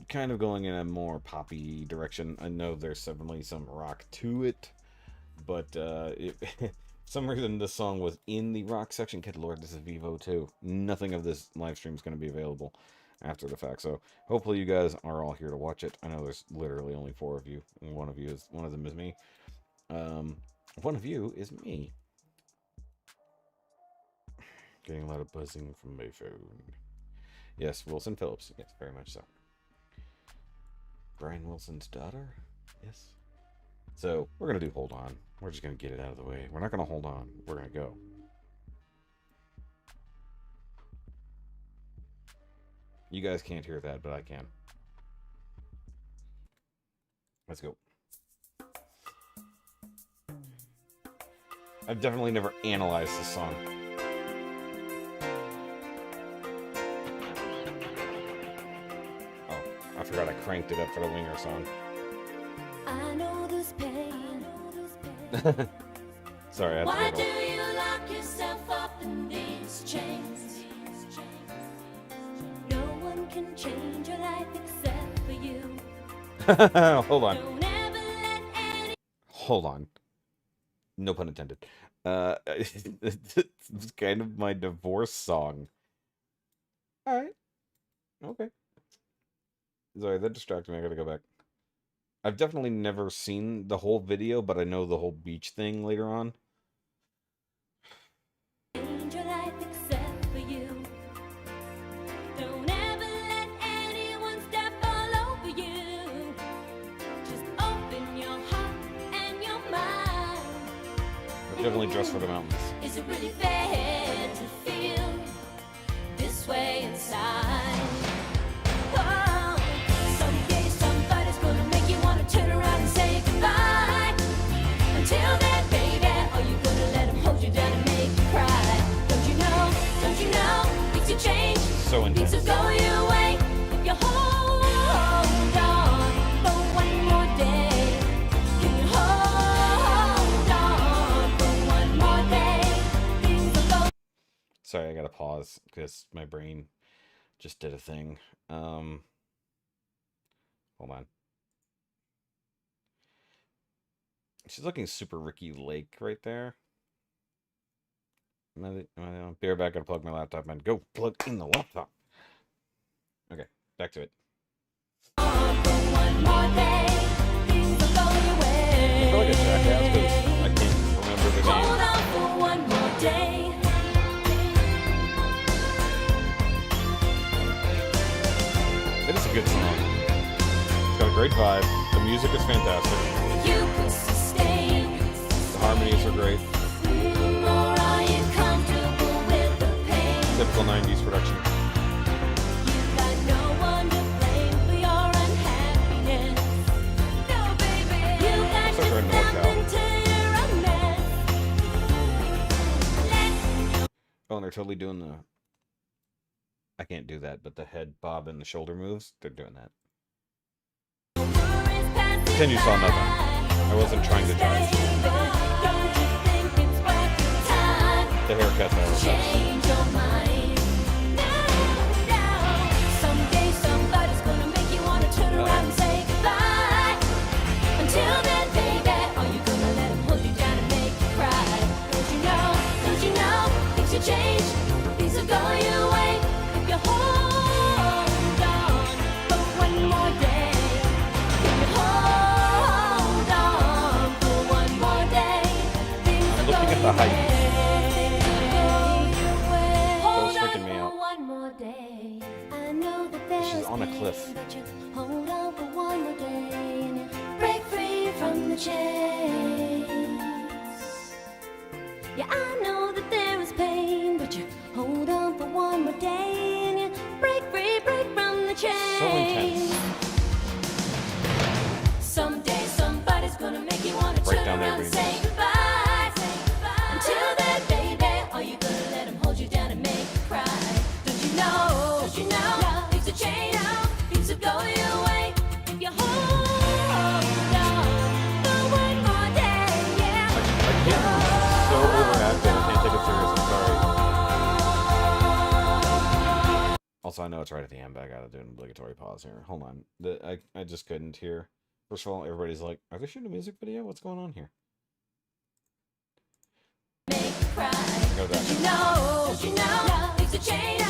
kind of going in a more poppy direction. I know there's definitely some rock to it, but for some reason this song was in the rock section. Good lord, this is Vivo too. Nothing of this live stream is going to be available after the fact, so hopefully you guys are all here to watch it. I know there's literally only 4 of you, and one of them is me. One of you is me. Getting a lot of buzzing from my phone. Yes, Wilson Phillips. Yes, very much so. Brian Wilson's daughter? Yes. So, we're going to do Hold On. We're just going to get it out of the way. We're not going to hold on. We're going to go. You guys can't hear that, but I can. Let's go. I've definitely never analyzed this song. Oh. forgot I cranked it up for the Winger song. I know this pain. Sorry, I had to Why giggle. do you lock yourself up in these chains? No one can change your life except for you. Hold on. Don't ever let any Hold on. No pun intended. It's kind of my divorce song. Alright. Okay. Sorry, that distracted me. I gotta go back. I've definitely never seen the whole video, but I know the whole beach thing later on. change your life except for you. Don't ever let anyone step all over you. Just open your heart and your mind. But definitely Dress for the Mountains. Is it really fair to feel this way inside? Oh, someday somebody's gonna make you wanna turn around and say goodbye. Until then, baby, are you gonna let him hold you down and make you cry? Don't you know, things will change, So things intense. will go your way if you hold on for one more day. Can you hold on for one more day? Things will go. Sorry, I gotta pause because my brain just did a thing. Hold on. She's looking super Ricky Lake right there. Be right back. Gotta plug my laptop and go plug in the laptop. Okay, back to it. One more day, things will go your way. I feel like a jackass because I can't remember the Hold name. on for one more day. It is a good song. It's got a great vibe. The music is fantastic. You could sustain, The harmonies are great. or are you comfortable with the pain? Typical 90s production. You got no one to blame for your unhappiness. No, baby, you got Looks like they're in yourself NorCal. into a mess. Oh, and they're totally doing the... I can't do that, but the head bob and the shoulder moves, they're doing that. Pretend you saw nothing. I wasn't trying to judge. The haircut, though. Change your mind. Now, someday somebody's gonna make you wanna turn around and say goodbye. Until then, baby, are you gonna let him hold you down and make you cry? Don't you know, things will change, things will go your way if you hold on for one more day. If you hold on for one more day, things will Looking go at the your height. way. That was freaking me out. One more day. I know that there's She's on a pain, cliff. but you hold on for one more day and you break free from the chains. Yeah, I know that there is pain, but you hold on for one more day and you break from the chains. So intense. Someday somebody's gonna make you wanna Break turn down around and everything. say goodbye. Until then, baby, are you gonna let him hold you down and make you cry? Don't you know, things will change, things will go your way if you hold on for one more day, yeah. I can't. I'm so overactive. I can't take it serious. I'm sorry. Also, I know it's right at the end, but I gotta do an obligatory pause here. Hold on. I just couldn't hear. First of all, everybody's like, are they shooting a music video? What's going on here? Make you cry. Go back. Don't you know, things will change,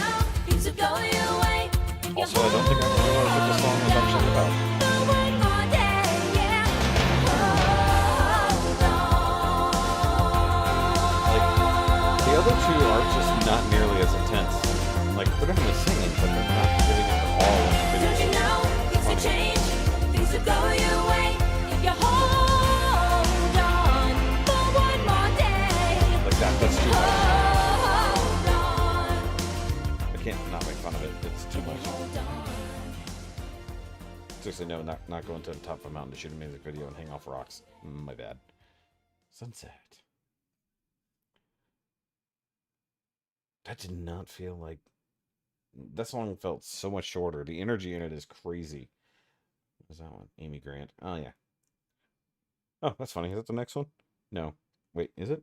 things will go your way if you Also, I don't think I realized what the song was actually about. for one more day, yeah. Hold on. The other two are just not nearly as intense. Like, they're definitely singing, but they're not giving it all in the Don't you video. know, things will change, things will go your way if you hold on for one more day. Like that's too much. Hold on, I can't not make fun of it. It's too much. hold on. Seriously, no, not going to the top of a mountain to shoot a music video and hang off rocks. My bad. Sunset. That did not feel like... That song felt so much shorter. The energy in it is crazy. What's that one? Amy Grant. Oh, yeah. Oh, that's funny. Is that the next one? No. Wait, is it?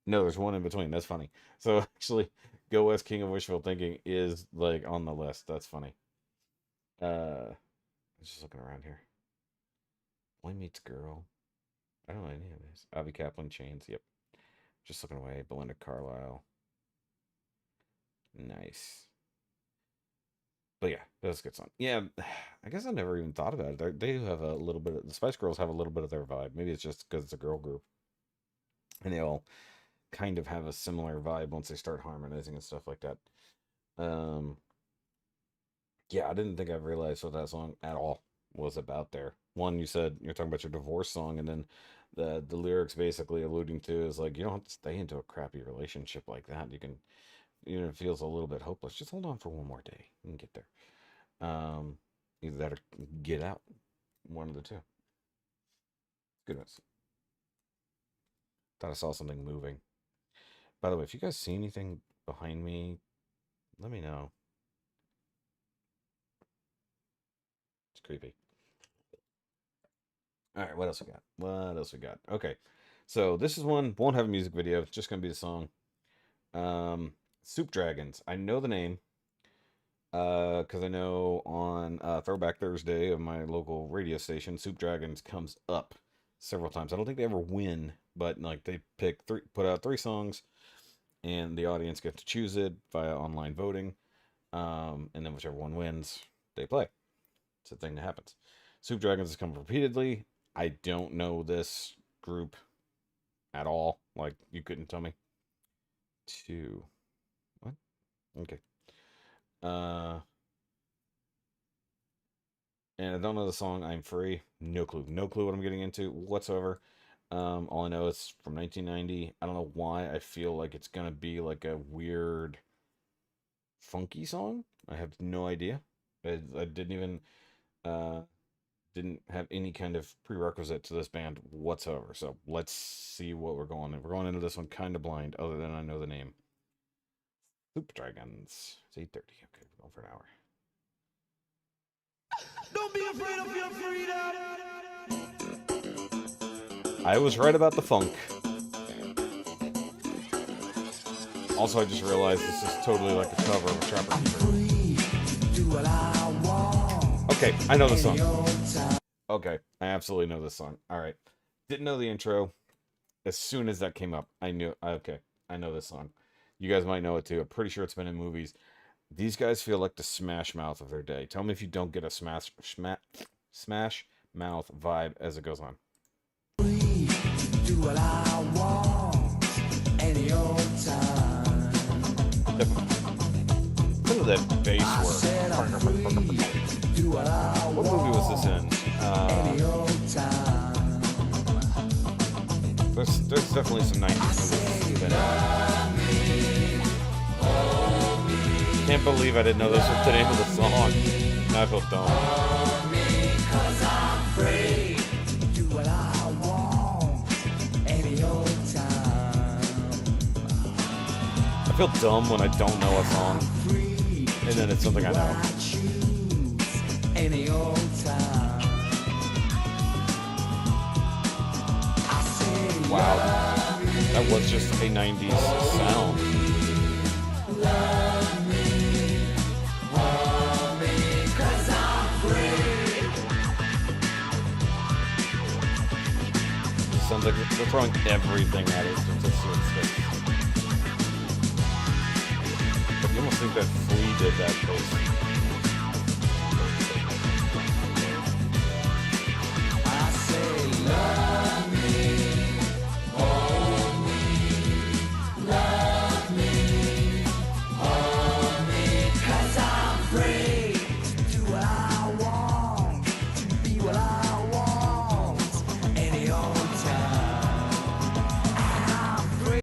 No, there's one in between. That's funny. So actually, Go West King of Wishful Thinking is like on the list. That's funny. I'm just looking around here. Boy Meets Girl. I don't know any of these. Avi Kaplan, Chains. Yep. Just looking away. Belinda Carlisle. Nice. But yeah, that was a good song. Yeah, I guess I never even thought about it. They do have a little bit of the Spice Girls have a little bit of their vibe. Maybe it's just because it's a girl group, and they all kind of have a similar vibe once they start harmonizing and stuff like that. Um, yeah, I didn't think I realized what that song at all was about there. One, you said you're talking about your divorce song, and then the lyrics basically alluding to is like you don't have to stay into a crappy relationship like that. You can, it feels a little bit hopeless. Just hold on for one more day. You can get there. Um, Either that or get out. One of the two. Goodness. Thought I saw something moving. By the way, if you guys see anything behind me, let me know. It's creepy. All right, what else we got? What else we got? Okay, so this is one, won't have a music video. It's just gonna be the song. Soup Dragons. I know the name. Because I know on Throwback Thursday of my local radio station, Soup Dragons comes up several times. I don't think they ever win, but like they put out 3 songs, and the audience gets to choose it via online voting. And then whichever one wins, they play. It's a thing that happens. Soup Dragons has come repeatedly. I don't know this group at all. Like, you couldn't tell me. What? Okay. And I don't know the song I'm Free. No clue. No clue what I'm getting into whatsoever. All I know is from 1990. I don't know why I feel like it's gonna be like a weird funky song. I have no idea. I didn't even didn't have any kind of prerequisite to this band whatsoever. So let's see what we're going in. We're going into this one kind of blind, other than I know the name. Soup Dragons. It's 8:30. Okay, we're going for an hour. Don't be afraid of your freedom. I was right about the funk. Also, I just realized this is totally like a cover of a Trapper Keeper. Okay, I know the song. Okay, I absolutely know this song. All right. Didn't know the intro. As soon as that came up, I knew, okay, I know this song. You guys might know it too. I'm pretty sure it's been in movies. These guys feel like the Smash Mouth of their day. Tell me if you don't get a Smash Mouth vibe as it goes on. Do what I want any old time. Some of that bass work. Do what I What movie was this in? any old time. There's definitely some 90s movies that can't believe I didn't know this was the name of the song. Now I feel dumb. Cause I'm free. Do what I want any old time. I feel dumb when I don't know a song, and then it's something I know. I choose any old time. I say Wow, that was just a 90s sound. cause I'm free. Sounds like they're throwing everything at it just to see what sticks. But you almost think that Flea did that bass. I say love me, hold me, love me, hold me, cause I'm free to do what I want, to be what I want, any old time. I'm free. I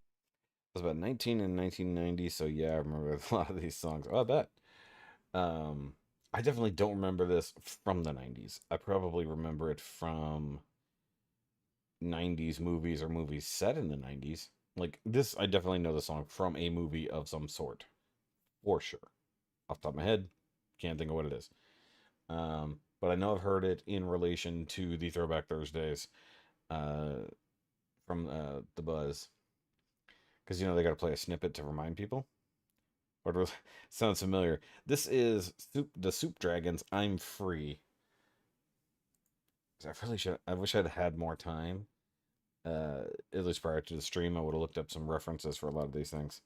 was about 19 in 1990, so yeah, I remember a lot of these songs. Oh, I bet. I definitely don't remember this from the 90s. I probably remember it from 90s movies or movies set in the 90s. Like this, I definitely know the song from a movie of some sort. For sure. Off the top of my head, can't think of what it is. but I know I've heard it in relation to the Throwback Thursdays from the Buzz. Because, you know, they got to play a snippet to remind people. Or it sounds familiar. This is the Soup Dragons, I'm Free. I really should. I wish I'd had more time. At least prior to the stream, I would have looked up some references for a lot of these things.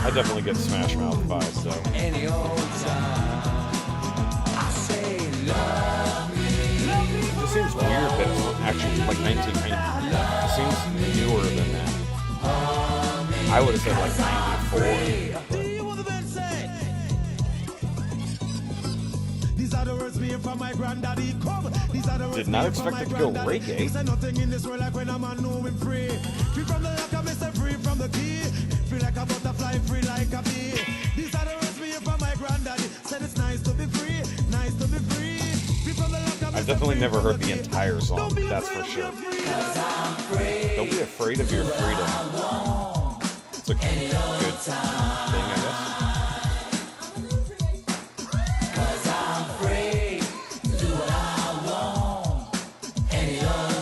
I definitely get Smash Mouth vibes, though. Any old time, I say love me. It just seems weird that it's actually like 1990. It seems newer than that. I would have said like 94. Did not expect it to go reggae. Nothing in this world like when I'm on knowing free. Free from the lock, I'm free from the key. Free like a butterfly, free like a bee. These are the words me from my granddaddy. Said it's nice to be free, nice to be free. Free from the lock, I've definitely never heard the entire song, that's for sure. Don't be afraid of your freedom. It's a good thing, I guess.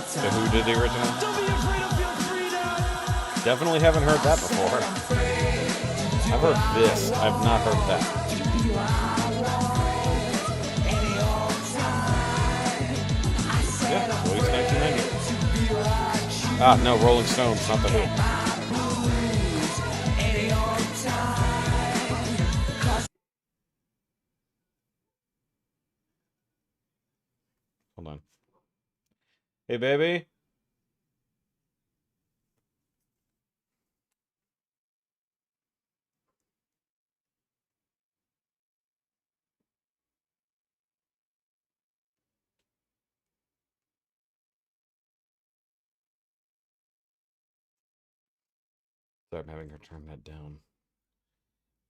So who did the original? Definitely haven't heard that before. I've heard this. I've not heard that. Yeah, released 1990. Ah, no, Rolling Stones, not the Who. Hold on. Hey, baby. So I'm having her turn that down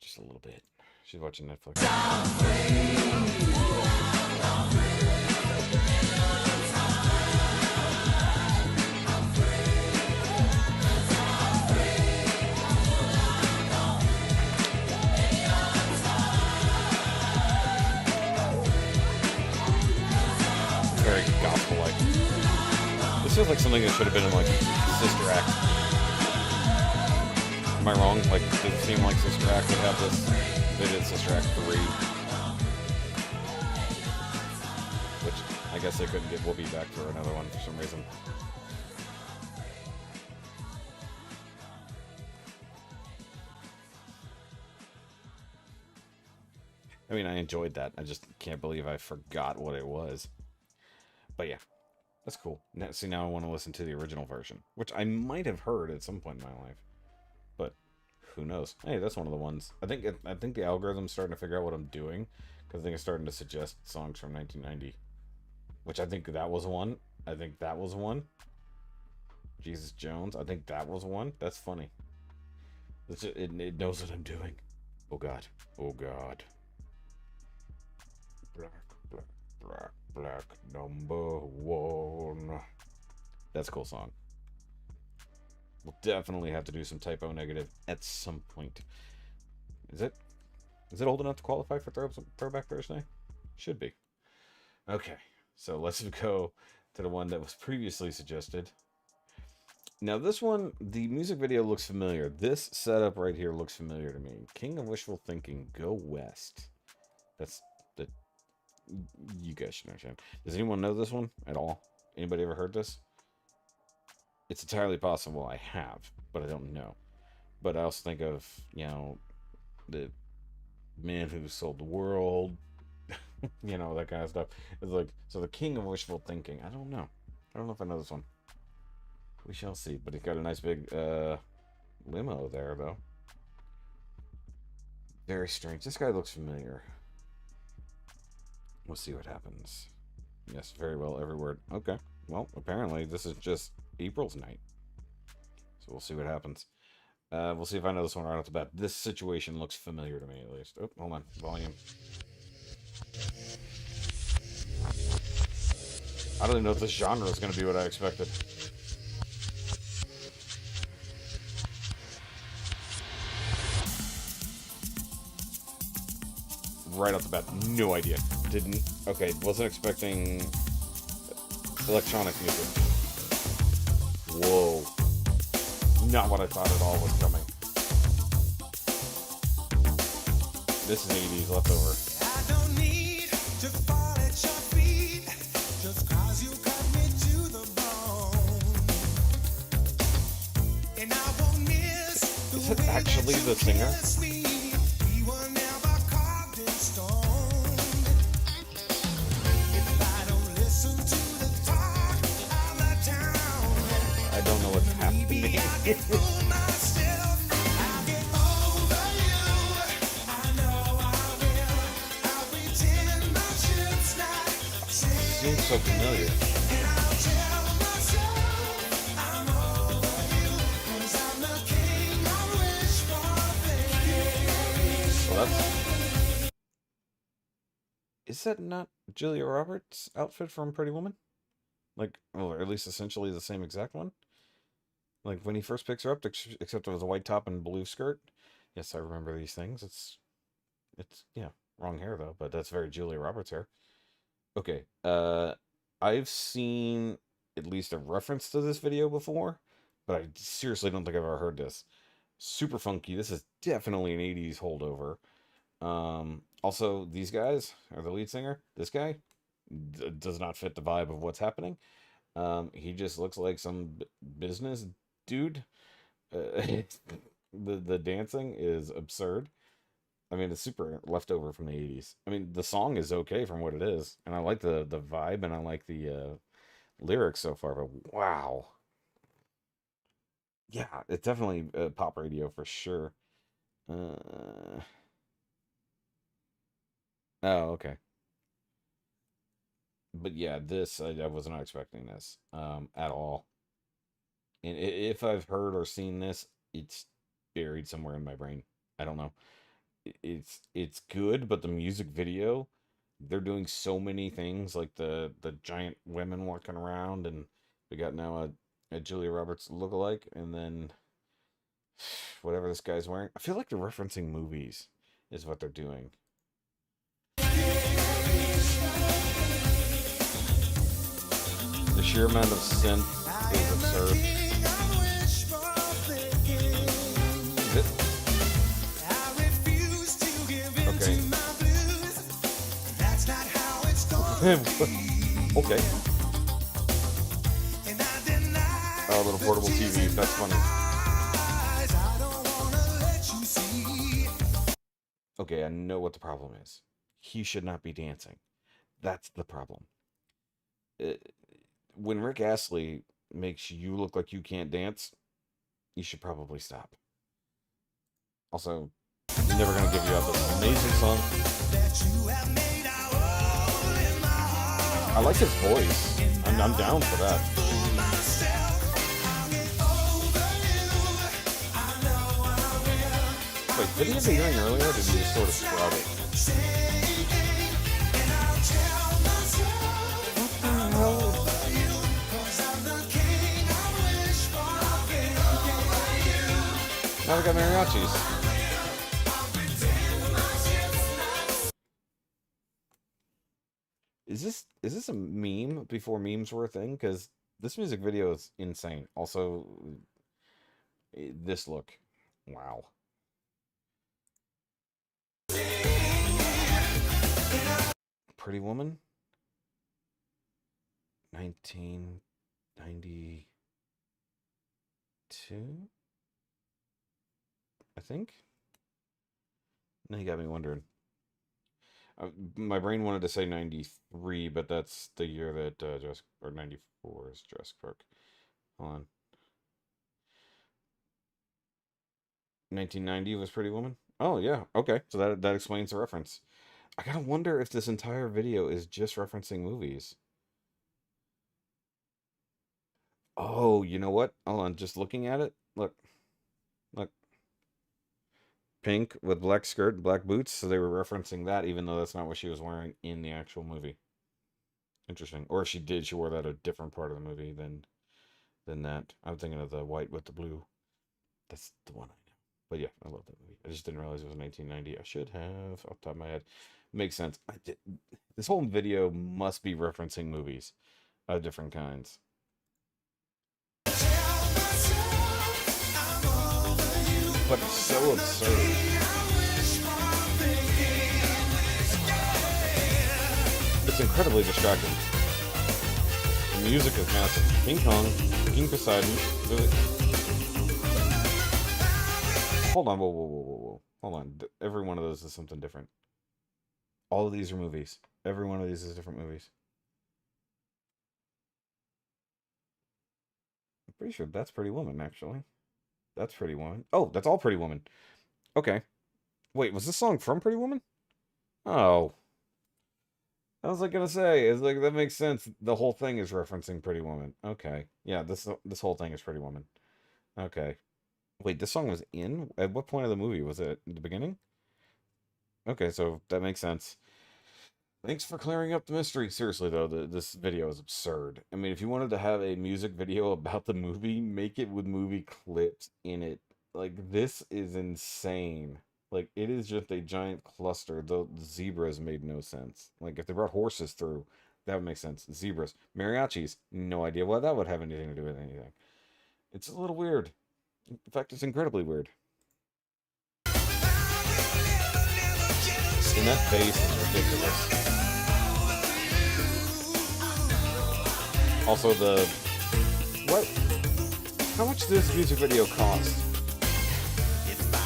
just a little bit. She's watching Netflix. Very gospel-like. This feels like something that should have been in like Sister Act. Am I wrong? Like, does it seem like Sister Act would have this? They did Sister Act 3. Which, I guess they couldn't get Whoopi back for another one for some reason. I mean, I enjoyed that. I just can't believe I forgot what it was. But yeah, that's cool. Now, see, now I want to listen to the original version, which I might have heard at some point in my life. But who knows? Hey, that's one of the ones. I think the algorithm's starting to figure out what I'm doing, because I think it's starting to suggest songs from 1990, which I think that was one. I think that was one. Jesus Jones. I think that was one. That's funny. It knows what I'm doing. Oh God. Oh God. Black, black, black, black, number one. That's a cool song. We'll definitely have to do some typo negative at some point. Is it old enough to qualify for Throwback Thursday? Should be. Okay, so let's go to the one that was previously suggested. Now this one, the music video looks familiar. This setup right here looks familiar to me. King of Wishful Thinking, Go West. That's the... You guys should understand. Does anyone know this one at all? Anybody ever heard this? It's entirely possible I have, but I don't know. But I also think of, you know, the man who sold the world, you know, that kind of stuff. It's like, so the King of Wishful Thinking. I don't know. I don't know if I know this one. We shall see. But he's got a nice big limo there, though. Very strange. This guy looks familiar. We'll see what happens. Yes, very well, every word. Okay. Well, apparently this is just April's night. So we'll see what happens. We'll see if I know this one right off the bat. This situation looks familiar to me, at least. Oh, hold on. Volume. I don't even know if this genre is going to be what I expected. right off the bat. No idea. Didn't. Okay, wasn't expecting electronic music. Whoa. Not what I thought at all was coming. This is 80s leftover. I don't need to fall at your feet just 'cause you cut me to the bone. And I won't miss the Is it way actually that the you singer? kiss me. We were never carved in stone. If I don't listen to the talk of the town, I don't know what's happening. maybe I can fool myself. I'll get over you. I know I will. I'll pretend my ship's not Seems so familiar. and I'll tell myself I'm over you. 'Cause I'm the king I wish for thinking. Well, that's... Is that not Julia Roberts' outfit from Pretty Woman? Like, or at least essentially the same exact one? Like, when he first picks her up, except it was a white top and blue skirt. Yes, I remember these things. Yeah, wrong hair, though, but that's very Julia Roberts hair. Okay, I've seen at least a reference to this video before, but I seriously don't think I've ever heard this. Super funky. This is definitely an 80s holdover. Also, these guys are the lead singer. This guy does not fit the vibe of what's happening. He just looks like some business dude. The dancing is absurd. I mean, it's super leftover from the 80s. I mean, the song is okay from what it is, and I like the vibe, and I like the lyrics so far, but wow. Yeah, it's definitely pop radio for sure. Uh, oh, okay. But yeah, this, I was not expecting this at all. And if I've heard or seen this, it's buried somewhere in my brain. I don't know. It's good, but the music video, they're doing so many things, like the giant women walking around, and we got now a Julia Roberts lookalike, and then whatever this guy's wearing. I feel like they're referencing movies, is what they're doing. The sheer amount of synth is absurd. King I wish for thinking. Is it? I refuse to give in Okay. to my blues. That's not how it's going to be. Okay. And I deny Oh, a little portable TV. That's funny. eyes. I don't wanna let you see. Okay, I know what the problem is. He should not be dancing. That's the problem. When Rick Astley makes you look like you can't dance, you should probably stop. Also, never gonna give you up this amazing song. That you have made our own in my heart. I like his voice. I'm down for that. Fool myself. I'll get over you. I know I will. Wait, did he have the hearing earlier, or did he just sort of sprout it? Same thing. And I'll tell myself I'm over you. 'Cause I'm the king I wish for thinking. Now we got mariachis. Is this a meme before memes were a thing? Because this music video is insane. Also, this look, wow. Pretty Woman, 1992, I think. Now you got me wondering. My brain wanted to say 93, but that's the year that or 94 is Jurassic Park. Hold on. 1990 was Pretty Woman? Oh, yeah. Okay. So that explains the reference. I gotta wonder if this entire video is just referencing movies. Oh, you know what? Hold on. Just looking at it. Look. Look. Pink with black skirt and black boots. So they were referencing that, even though that's not what she was wearing in the actual movie. Interesting. Or if she did, she wore that a different part of the movie than that. I'm thinking of the white with the blue. That's the one I know. But yeah, I love that movie. I just didn't realize it was 1990. I should have off the top of my head. Makes sense. This whole video must be referencing movies of different kinds. But it's so absurd. It's incredibly distracting. The music is massive. King Kong, King Poseidon. Hold on, whoa. Hold on. Every one of those is something different. All of these are movies. Every one of these is different movies. I'm pretty sure that's Pretty Woman, actually. That's Pretty Woman. Oh, that's all Pretty Woman. Okay. Wait, was this song from Pretty Woman? Oh. I was like gonna say, it's like that makes sense. The whole thing is referencing Pretty Woman. Okay. Yeah, this whole thing is Pretty Woman. Okay. Wait, this song was in? At what point of the movie? Was it at the beginning? Okay, so that makes sense. Thanks for clearing up the mystery. Seriously, though, this video is absurd. I mean, if you wanted to have a music video about the movie, make it with movie clips in it. Like, this is insane. Like, it is just a giant cluster. The zebras made no sense. Like, if they brought horses through, that would make sense. Zebras. Mariachis, no idea why that would have anything to do with anything. It's a little weird. In fact, it's incredibly weird. And that bass is ridiculous. Also, what? How much did this music video cost?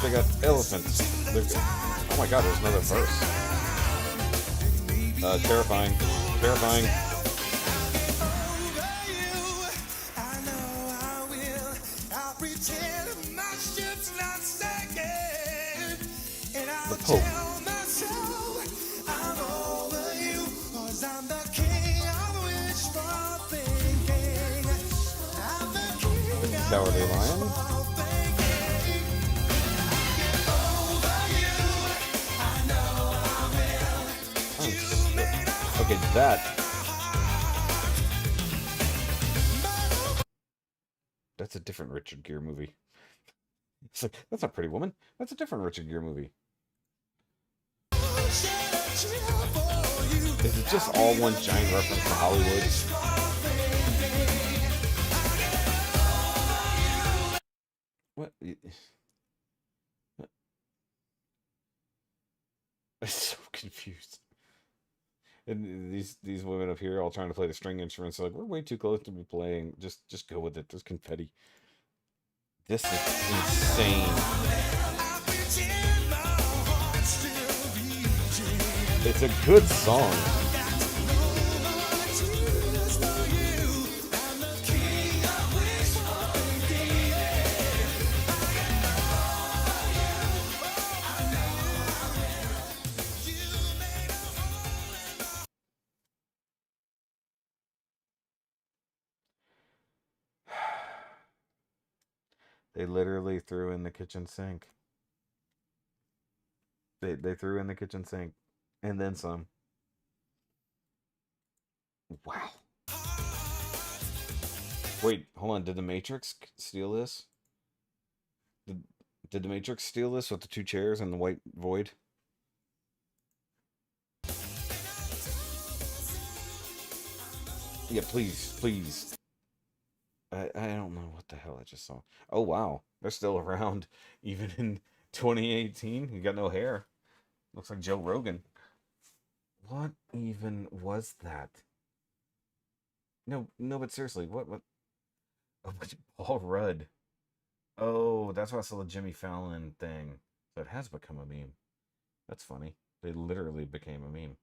They got elephants. Oh my god, there's another verse. Terrifying. Terrifying. The Pope. Cowardly Lion. Oh, okay, that's a different Richard Gere movie. It's like, that's not Pretty Woman. That's a different Richard Gere movie. Is it just all one giant reference to Hollywood? What? I'm so confused. And these women up here all trying to play the string instruments are like, we're way too close to be playing. Just go with it. There's confetti. This is insane. It's a good song. They literally threw in the kitchen sink. They threw in the kitchen sink. And then some. Wow. Wait, hold on. Did the Matrix steal this? Did the Matrix steal this with the two chairs and the white void? Yeah, please, please. I don't know what the hell I just saw. Oh, wow. They're still around even in 2018. You got no hair. Looks like Joe Rogan. What even was that? No, but seriously, what? Oh, Paul Rudd. Oh, that's why I saw the Jimmy Fallon thing. So it has become a meme. That's funny. They literally became a meme.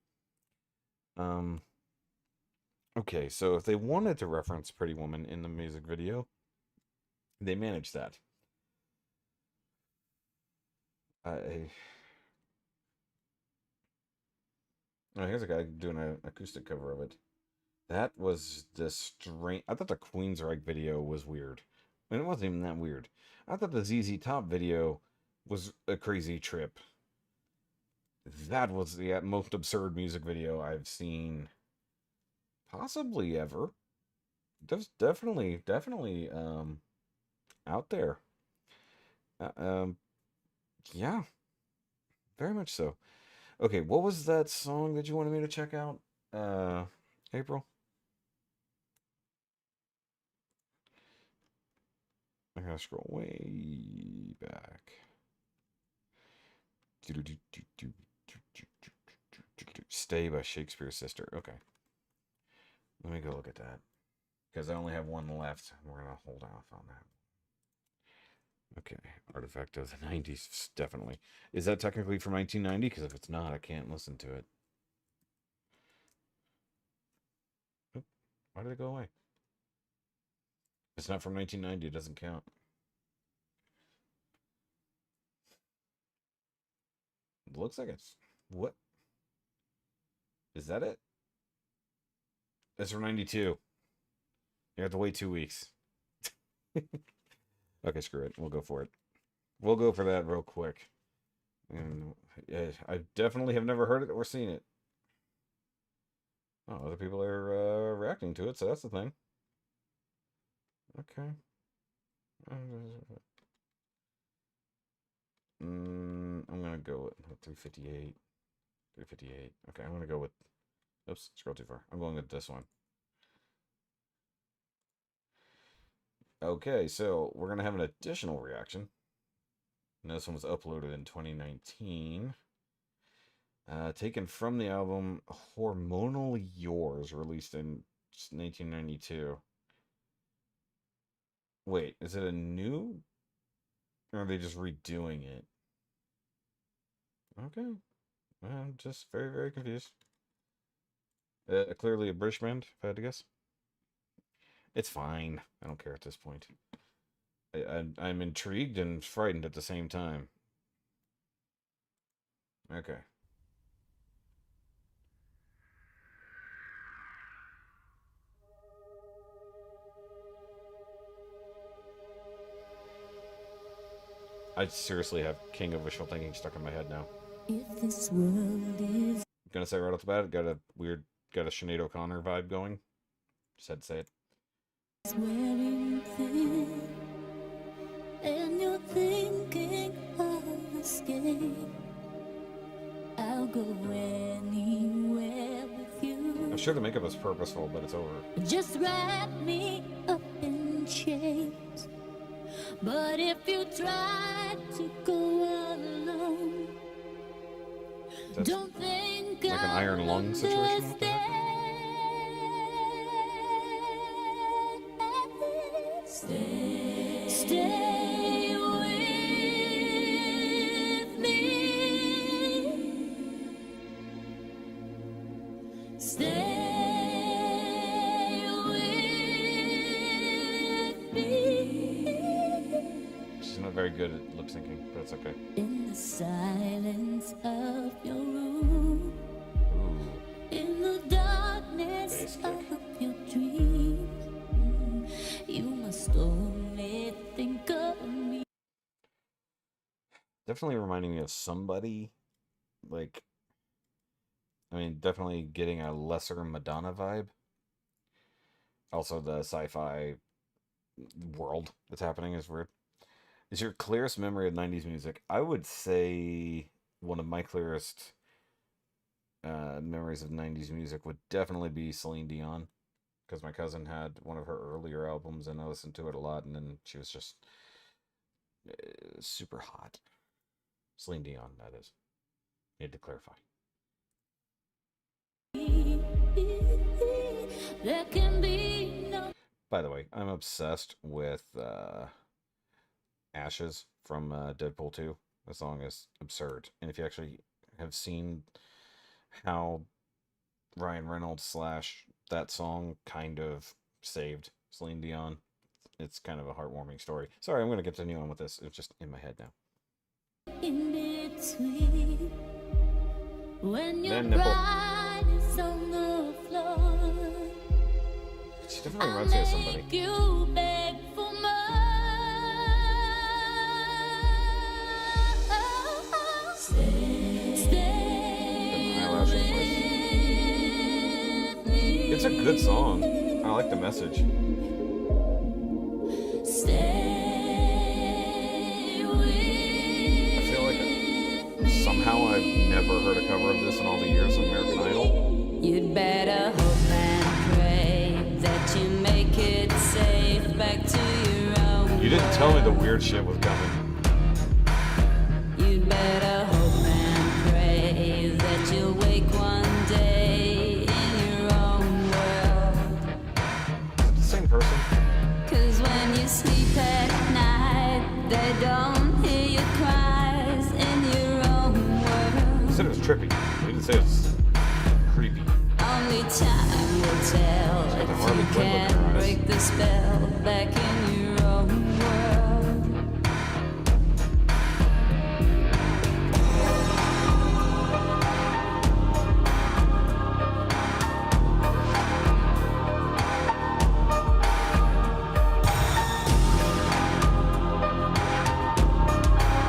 Okay, so if they wanted to reference Pretty Woman in the music video, they managed that. Oh, here's a guy doing an acoustic cover of it. That was the strange. I thought the Queensryche video was weird. I mean, it wasn't even that weird. I thought the ZZ Top video was a crazy trip. That was the most absurd music video I've seen possibly ever. That's definitely out there. Yeah, very much so. Okay, what was that song that you wanted me to check out? April? I gotta scroll way back. Stay by Shakespeare's Sister. Okay. Let me go look at that. Because I only have one left. We're going to hold off on that. Okay. Artifact of the 90s. Definitely. Is that technically from 1990? Because if it's not, I can't listen to it. Oop, why did it go away? If it's not from 1990, it doesn't count. It looks like it's... What? Is that it? It's from 92. You have to wait 2 weeks. Okay, screw it. We'll go for it. We'll go for that real quick. And I definitely have never heard it or seen it. Oh, other people are reacting to it, so that's the thing. Okay. I'm gonna go with 358. 358. Okay, I'm gonna go with... Oops, scroll too far. I'm going with this one. Okay, so we're gonna have an additional reaction. And this one was uploaded in 2019. Taken from the album Hormonally Yours, released in 1992. Wait, is it a new? Or are they just redoing it? Okay. I'm just very, very confused. Clearly a British band, if I had to guess. It's fine. I don't care at this point. I'm intrigued and frightened at the same time. Okay. I seriously have King of Wishful Thinking stuck in my head now. If this world is Gonna say right off the bat, got a Sinead O'Connor vibe going. Just had to say it. wearing thin, and you're thinking of escape, I'll go anywhere with you. I'm sure the makeup is purposeful, but it's over. Just wrap me up in chains. But if you try to go alone, That's don't think like an iron lung situation with that. Stay with me. Stay with me. She's not very good at lip syncing, but it's okay. In the silence of your room, Ooh. in the darkness Bass kick. of your dreams, you must only think of me. Definitely reminding me of somebody. Like, I mean, definitely getting a lesser Madonna vibe. Also, the sci-fi world that's happening is weird. Is your clearest memory of 90s music? I would say one of my clearest memories of 90s music would definitely be Celine Dion. Because my cousin had one of her earlier albums and I listened to it a lot, and then she was just super hot. Celine Dion, that is. Need to clarify. There can be no By the way, I'm obsessed with Ashes from Deadpool 2. The song is absurd. And if you actually have seen how Ryan Reynolds / that song kind of saved Celine Dion, it's kind of a heartwarming story. Sorry, I'm going to continue on with this. It's just in my head now. in between. When your Man nipple. bride is on the floor, She definitely reminds me of somebody. make you beg for more. Stay eyelash in place. with me. It's a good song. I like the message. Stay with I feel like Somehow I've never heard a cover of this in all the years of American Idol. You'd better hope and pray that you make it safe back to your own. You didn't tell me the weird shit was coming. You'd better hope and pray that you'll wake one day in your own world. Is it the same person? 'Cause when you sleep at night, they don't hear your cries in your own world. You said it was trippy. You didn't say it was creepy. Only time will tell Like the if Harley you Quinn with can her eyes. break the spell back in your own world.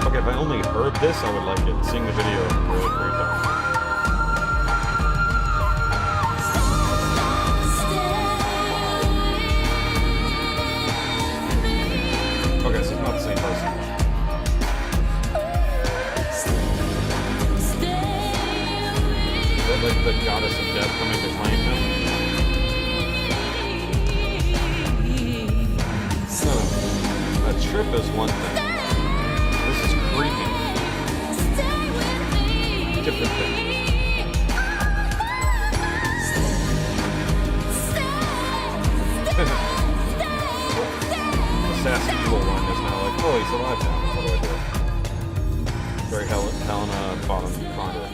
Okay, if I only heard this, I would like it. Seeing the video would really great though. Okay, so it's not the same person. Is that like the goddess of death coming to claim him? No. A trip is one thing. This is creepy. Different thing. The sassy evil one is now like, oh, he's alive now. What do I do? Very Helena Bottom Carter.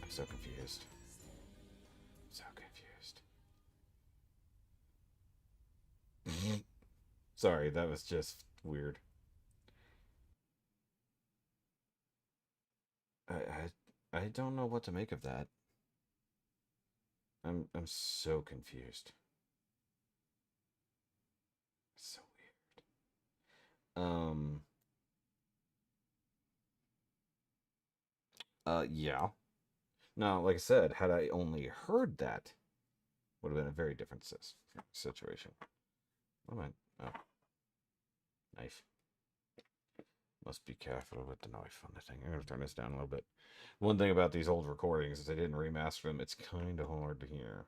I'm so confused. So confused. Sorry, that was just weird. I don't know what to make of that. I'm so confused. So weird. Yeah. Now, like I said, had I only heard that, would have been a very different situation. What am I? Oh. Knife. Must be careful with the knife on the thing. I'm going to turn this down a little bit. One thing about these old recordings is they didn't remaster them. It's kind of hard to hear.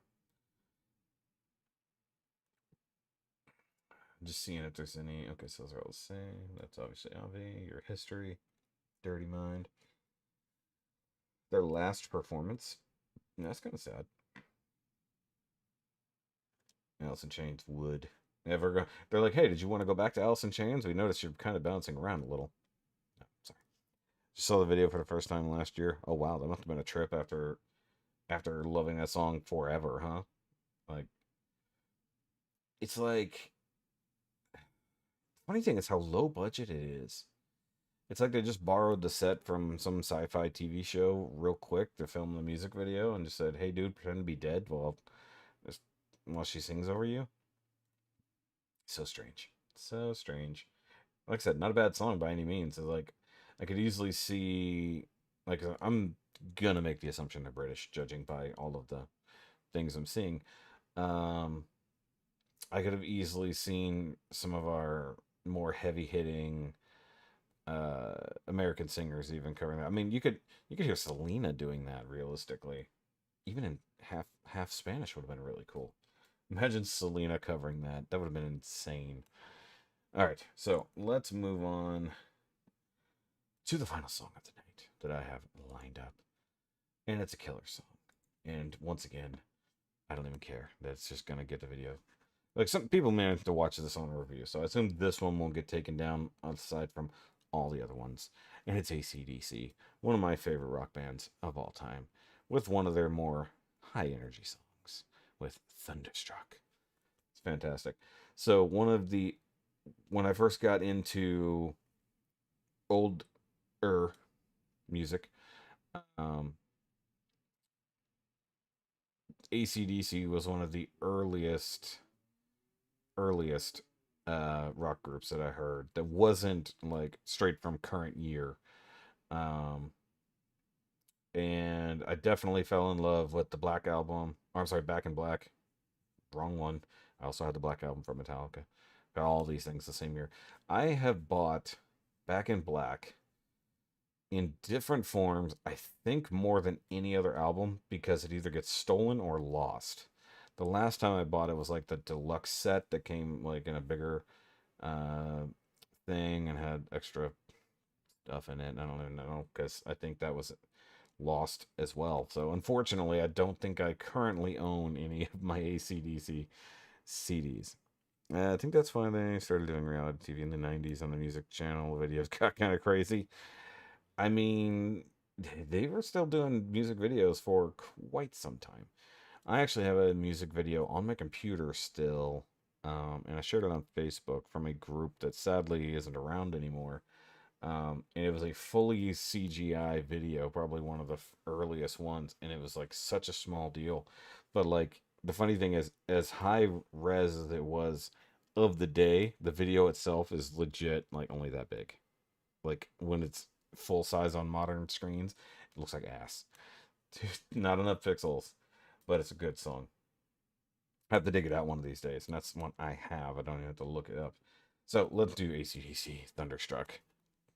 I'm just seeing if there's any... Okay, so those are all the same. That's obviously Avi, Your History, Dirty Mind. Their last performance. Yeah, that's kind of sad. Alice in Chains would never go. They're like, hey, did you want to go back to Alice in Chains? We noticed you're kind of bouncing around a little. No, sorry. Just saw the video for the first time last year. Oh wow, that must have been a trip after loving that song forever, huh? Like, it's like, funny thing is how low budget it is. It's like they just borrowed the set from some sci-fi TV show real quick to film the music video and just said, hey dude, pretend to be dead while she sings over you. So strange. So strange. Like I said, not a bad song by any means. It's like, I could easily see, like, I'm gonna make the assumption they're British, judging by all of the things I'm seeing. I could have easily seen some of our more heavy-hitting American singers even covering that. I mean, you could hear Selena doing that realistically. Even in half Spanish would have been really cool. Imagine Selena covering that. That would have been insane. All right, so let's move on to the final song of the night that I have lined up. And it's a killer song. And once again, I don't even care. That's just going to get the video. Like, some people managed to watch this on a review, so I assume this one won't get taken down aside from all the other ones. And it's AC/DC, one of my favorite rock bands of all time, with one of their more high-energy songs, with Thunderstruck. It's fantastic. So when I first got into older music, AC/DC was one of the earliest rock groups that I heard that wasn't like straight from current year. And I definitely fell in love with the Black Album. Or, I'm sorry, Back in Black. Wrong one. I also had the Black Album from Metallica. Got all these things the same year. I have bought Back in Black in different forms, I think more than any other album, because it either gets stolen or lost. The last time I bought it was like the deluxe set that came like in a bigger thing and had extra stuff in it. I don't even know, because I think that was lost as well. So unfortunately, I don't think I currently own any of my AC/DC CDs. I think that's why they started doing reality TV in the 90s on the music channel. The videos got kind of crazy. I mean, they were still doing music videos for quite some time. I actually have a music video on my computer still, and I shared it on Facebook from a group that sadly isn't around anymore. And it was a fully CGI video, probably one of the earliest ones, and it was like such a small deal. But like the funny thing is, as high res as it was of the day, the video itself is legit like only that big. Like when it's full size on modern screens, it looks like ass. Dude, not enough pixels, but it's a good song. I have to dig it out one of these days, and that's one I have. I don't even have to look it up. So let's do AC/DC Thunderstruck,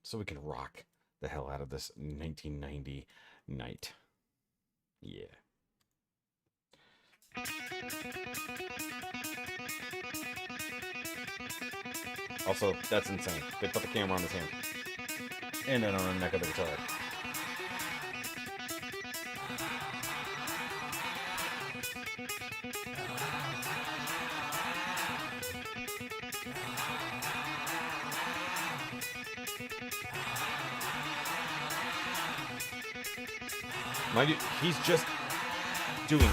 so we can rock the hell out of this 1990 night. Yeah. Also, that's insane. They put the camera on his hand. And then on the neck of the guitar. Mind you, he's just doing it.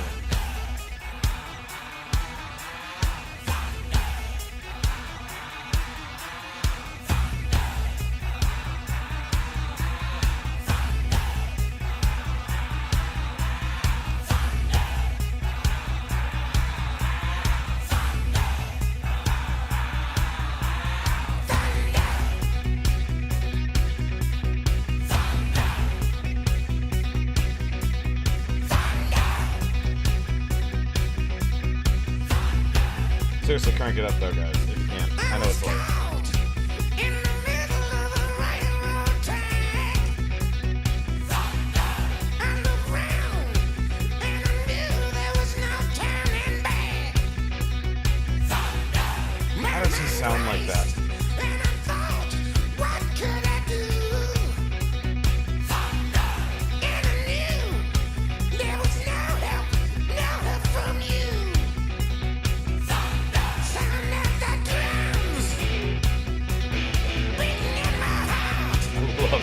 Seriously, crank it up though, guys, if you can. I know it's late. How does he sound like that?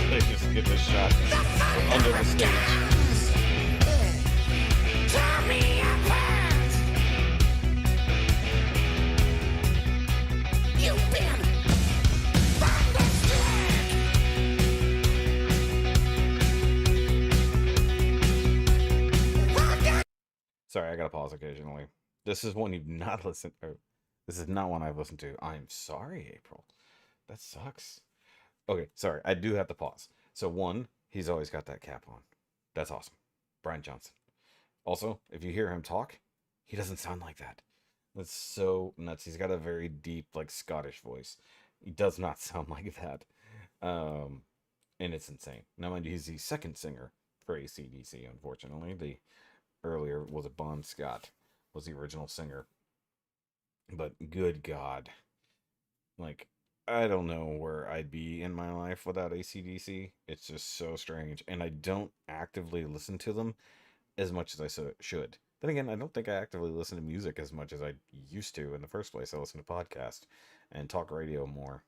They just get this shot from under the stage. Sorry, I gotta pause occasionally. This is one you've not listened to. This is not one I've listened to. I'm sorry, April. That sucks. Okay, sorry, I do have to pause. So one, he's always got that cap on. That's awesome. Brian Johnson. Also, if you hear him talk, he doesn't sound like that. That's so nuts. He's got a very deep, like, Scottish voice. He does not sound like that. And it's insane. Now, mind you, he's the second singer for AC/DC, unfortunately. The earlier was it Bon Scott was the original singer. But good God. Like, I don't know where I'd be in my life without AC/DC. It's just so strange. And I don't actively listen to them as much as I should. Then again, I don't think I actively listen to music as much as I used to in the first place. I listen to podcasts and talk radio more.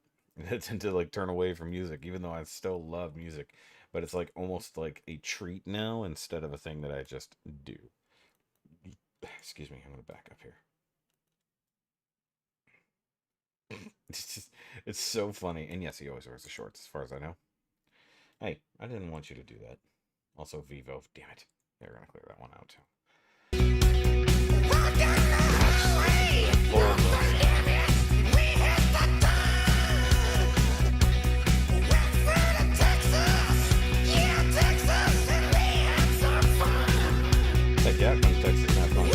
I tend to like turn away from music, even though I still love music. But it's like almost like a treat now instead of a thing that I just do. Excuse me, I'm going to back up here. It's so funny. And yes, he always wears the shorts as far as I know. Hey, I didn't want you to do that. Also, Vivo, damn it. They're going to clear that one out too. Hey, yeah, from Texas, not fun.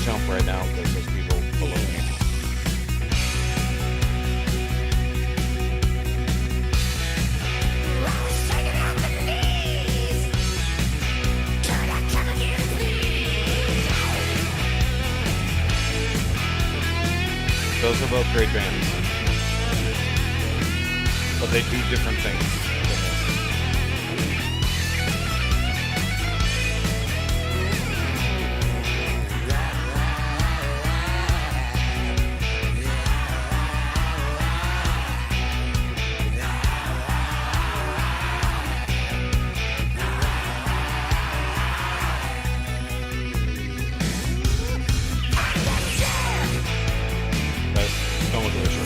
jump right now because there's people below me. Those are both great bands, but they do different things. Don't look at this one.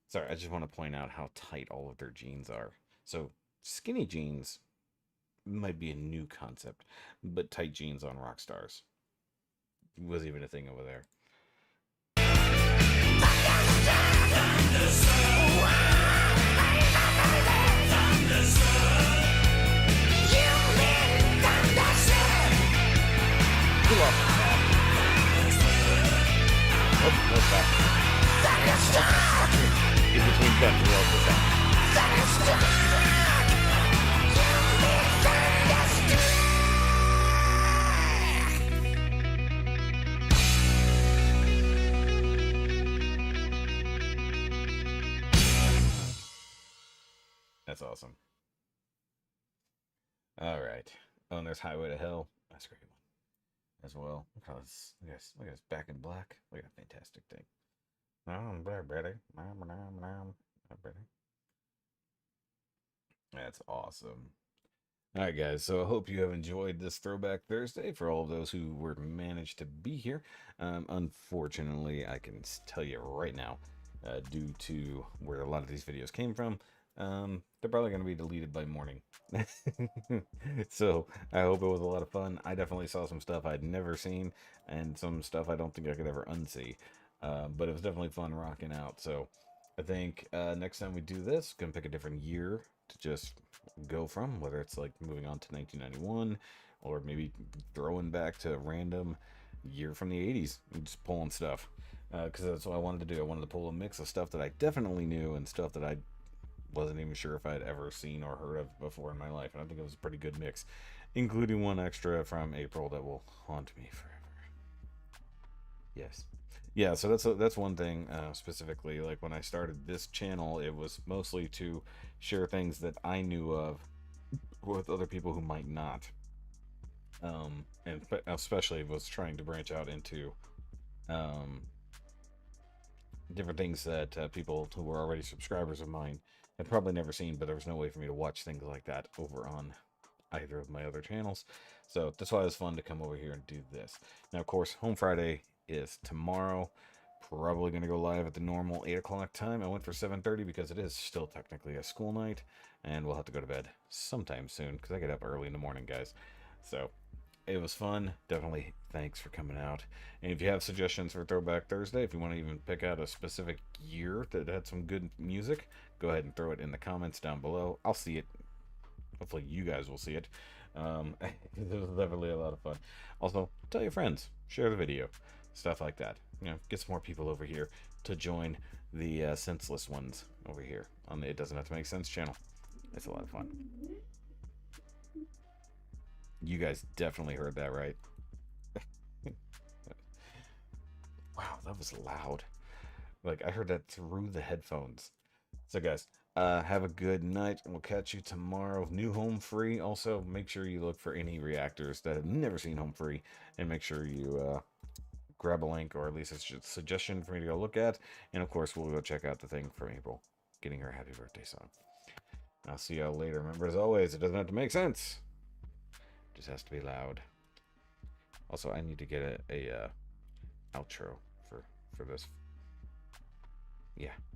Sorry, I just want to point out how tight all of their jeans are. So, skinny jeans might be a new concept, but tight jeans on rock stars was even a thing over there. Oh, that's back. In between cuts, we're all just out. That's awesome. All right. Oh, and there's Highway to Hell. That's a great one as well. Look at this. Look at this back in black. Look at that fantastic thing. That's awesome. All right, guys. So I hope you have enjoyed this Throwback Thursday for all of those who were managed to be here. Unfortunately, I can tell you right now, due to where a lot of these videos came from, they're probably going to be deleted by morning. So I hope it was a lot of fun. I definitely saw some stuff I'd never seen and some stuff I don't think I could ever unsee. But it was definitely fun rocking out. So I think next time we do this, we can pick a different year to just go from, whether it's like moving on to 1991 or maybe throwing back to a random year from the 80s and just pulling stuff. Because that's what I wanted to do. I wanted to pull a mix of stuff that I definitely knew and stuff that I wasn't even sure if I'd ever seen or heard of before in my life. And I think it was a pretty good mix, including one extra from April that will haunt me forever. Yes. Yeah, so that's one thing specifically. Like when I started this channel, it was mostly to share things that I knew of with other people who might not. And especially was trying to branch out into different things that people who were already subscribers of mine had probably never seen, but there was no way for me to watch things like that over on either of my other channels. So that's why it was fun to come over here and do this. Now, of course, Home Friday is tomorrow. Probably going to go live at the normal 8 o'clock time. I went for 7:30 because it is still technically a school night, and we'll have to go to bed sometime soon because I get up early in the morning, guys. So it was fun. Definitely thanks for coming out. And if you have suggestions for Throwback Thursday, if you want to even pick out a specific year that had some good music, go ahead and throw it in the comments down below. I'll see it. Hopefully you guys will see it. It was definitely a lot of fun. Also, tell your friends, share the video, stuff like that. You know, get some more people over here to join the senseless ones over here on the It Doesn't Have to Make Sense channel. It's a lot of fun. You guys definitely heard that, right? Wow, that was loud. Like, I heard that through the headphones. So, guys, have a good night, and we'll catch you tomorrow. New Home Free. Also, make sure you look for any reactors that have never seen Home Free, and make sure you grab a link or at least a suggestion for me to go look at. And, of course, we'll go check out the thing from April, getting her happy birthday song. I'll see y'all later. Remember, as always, it doesn't have to make sense. It just has to be loud. Also, I need to get a outro for this. Yeah.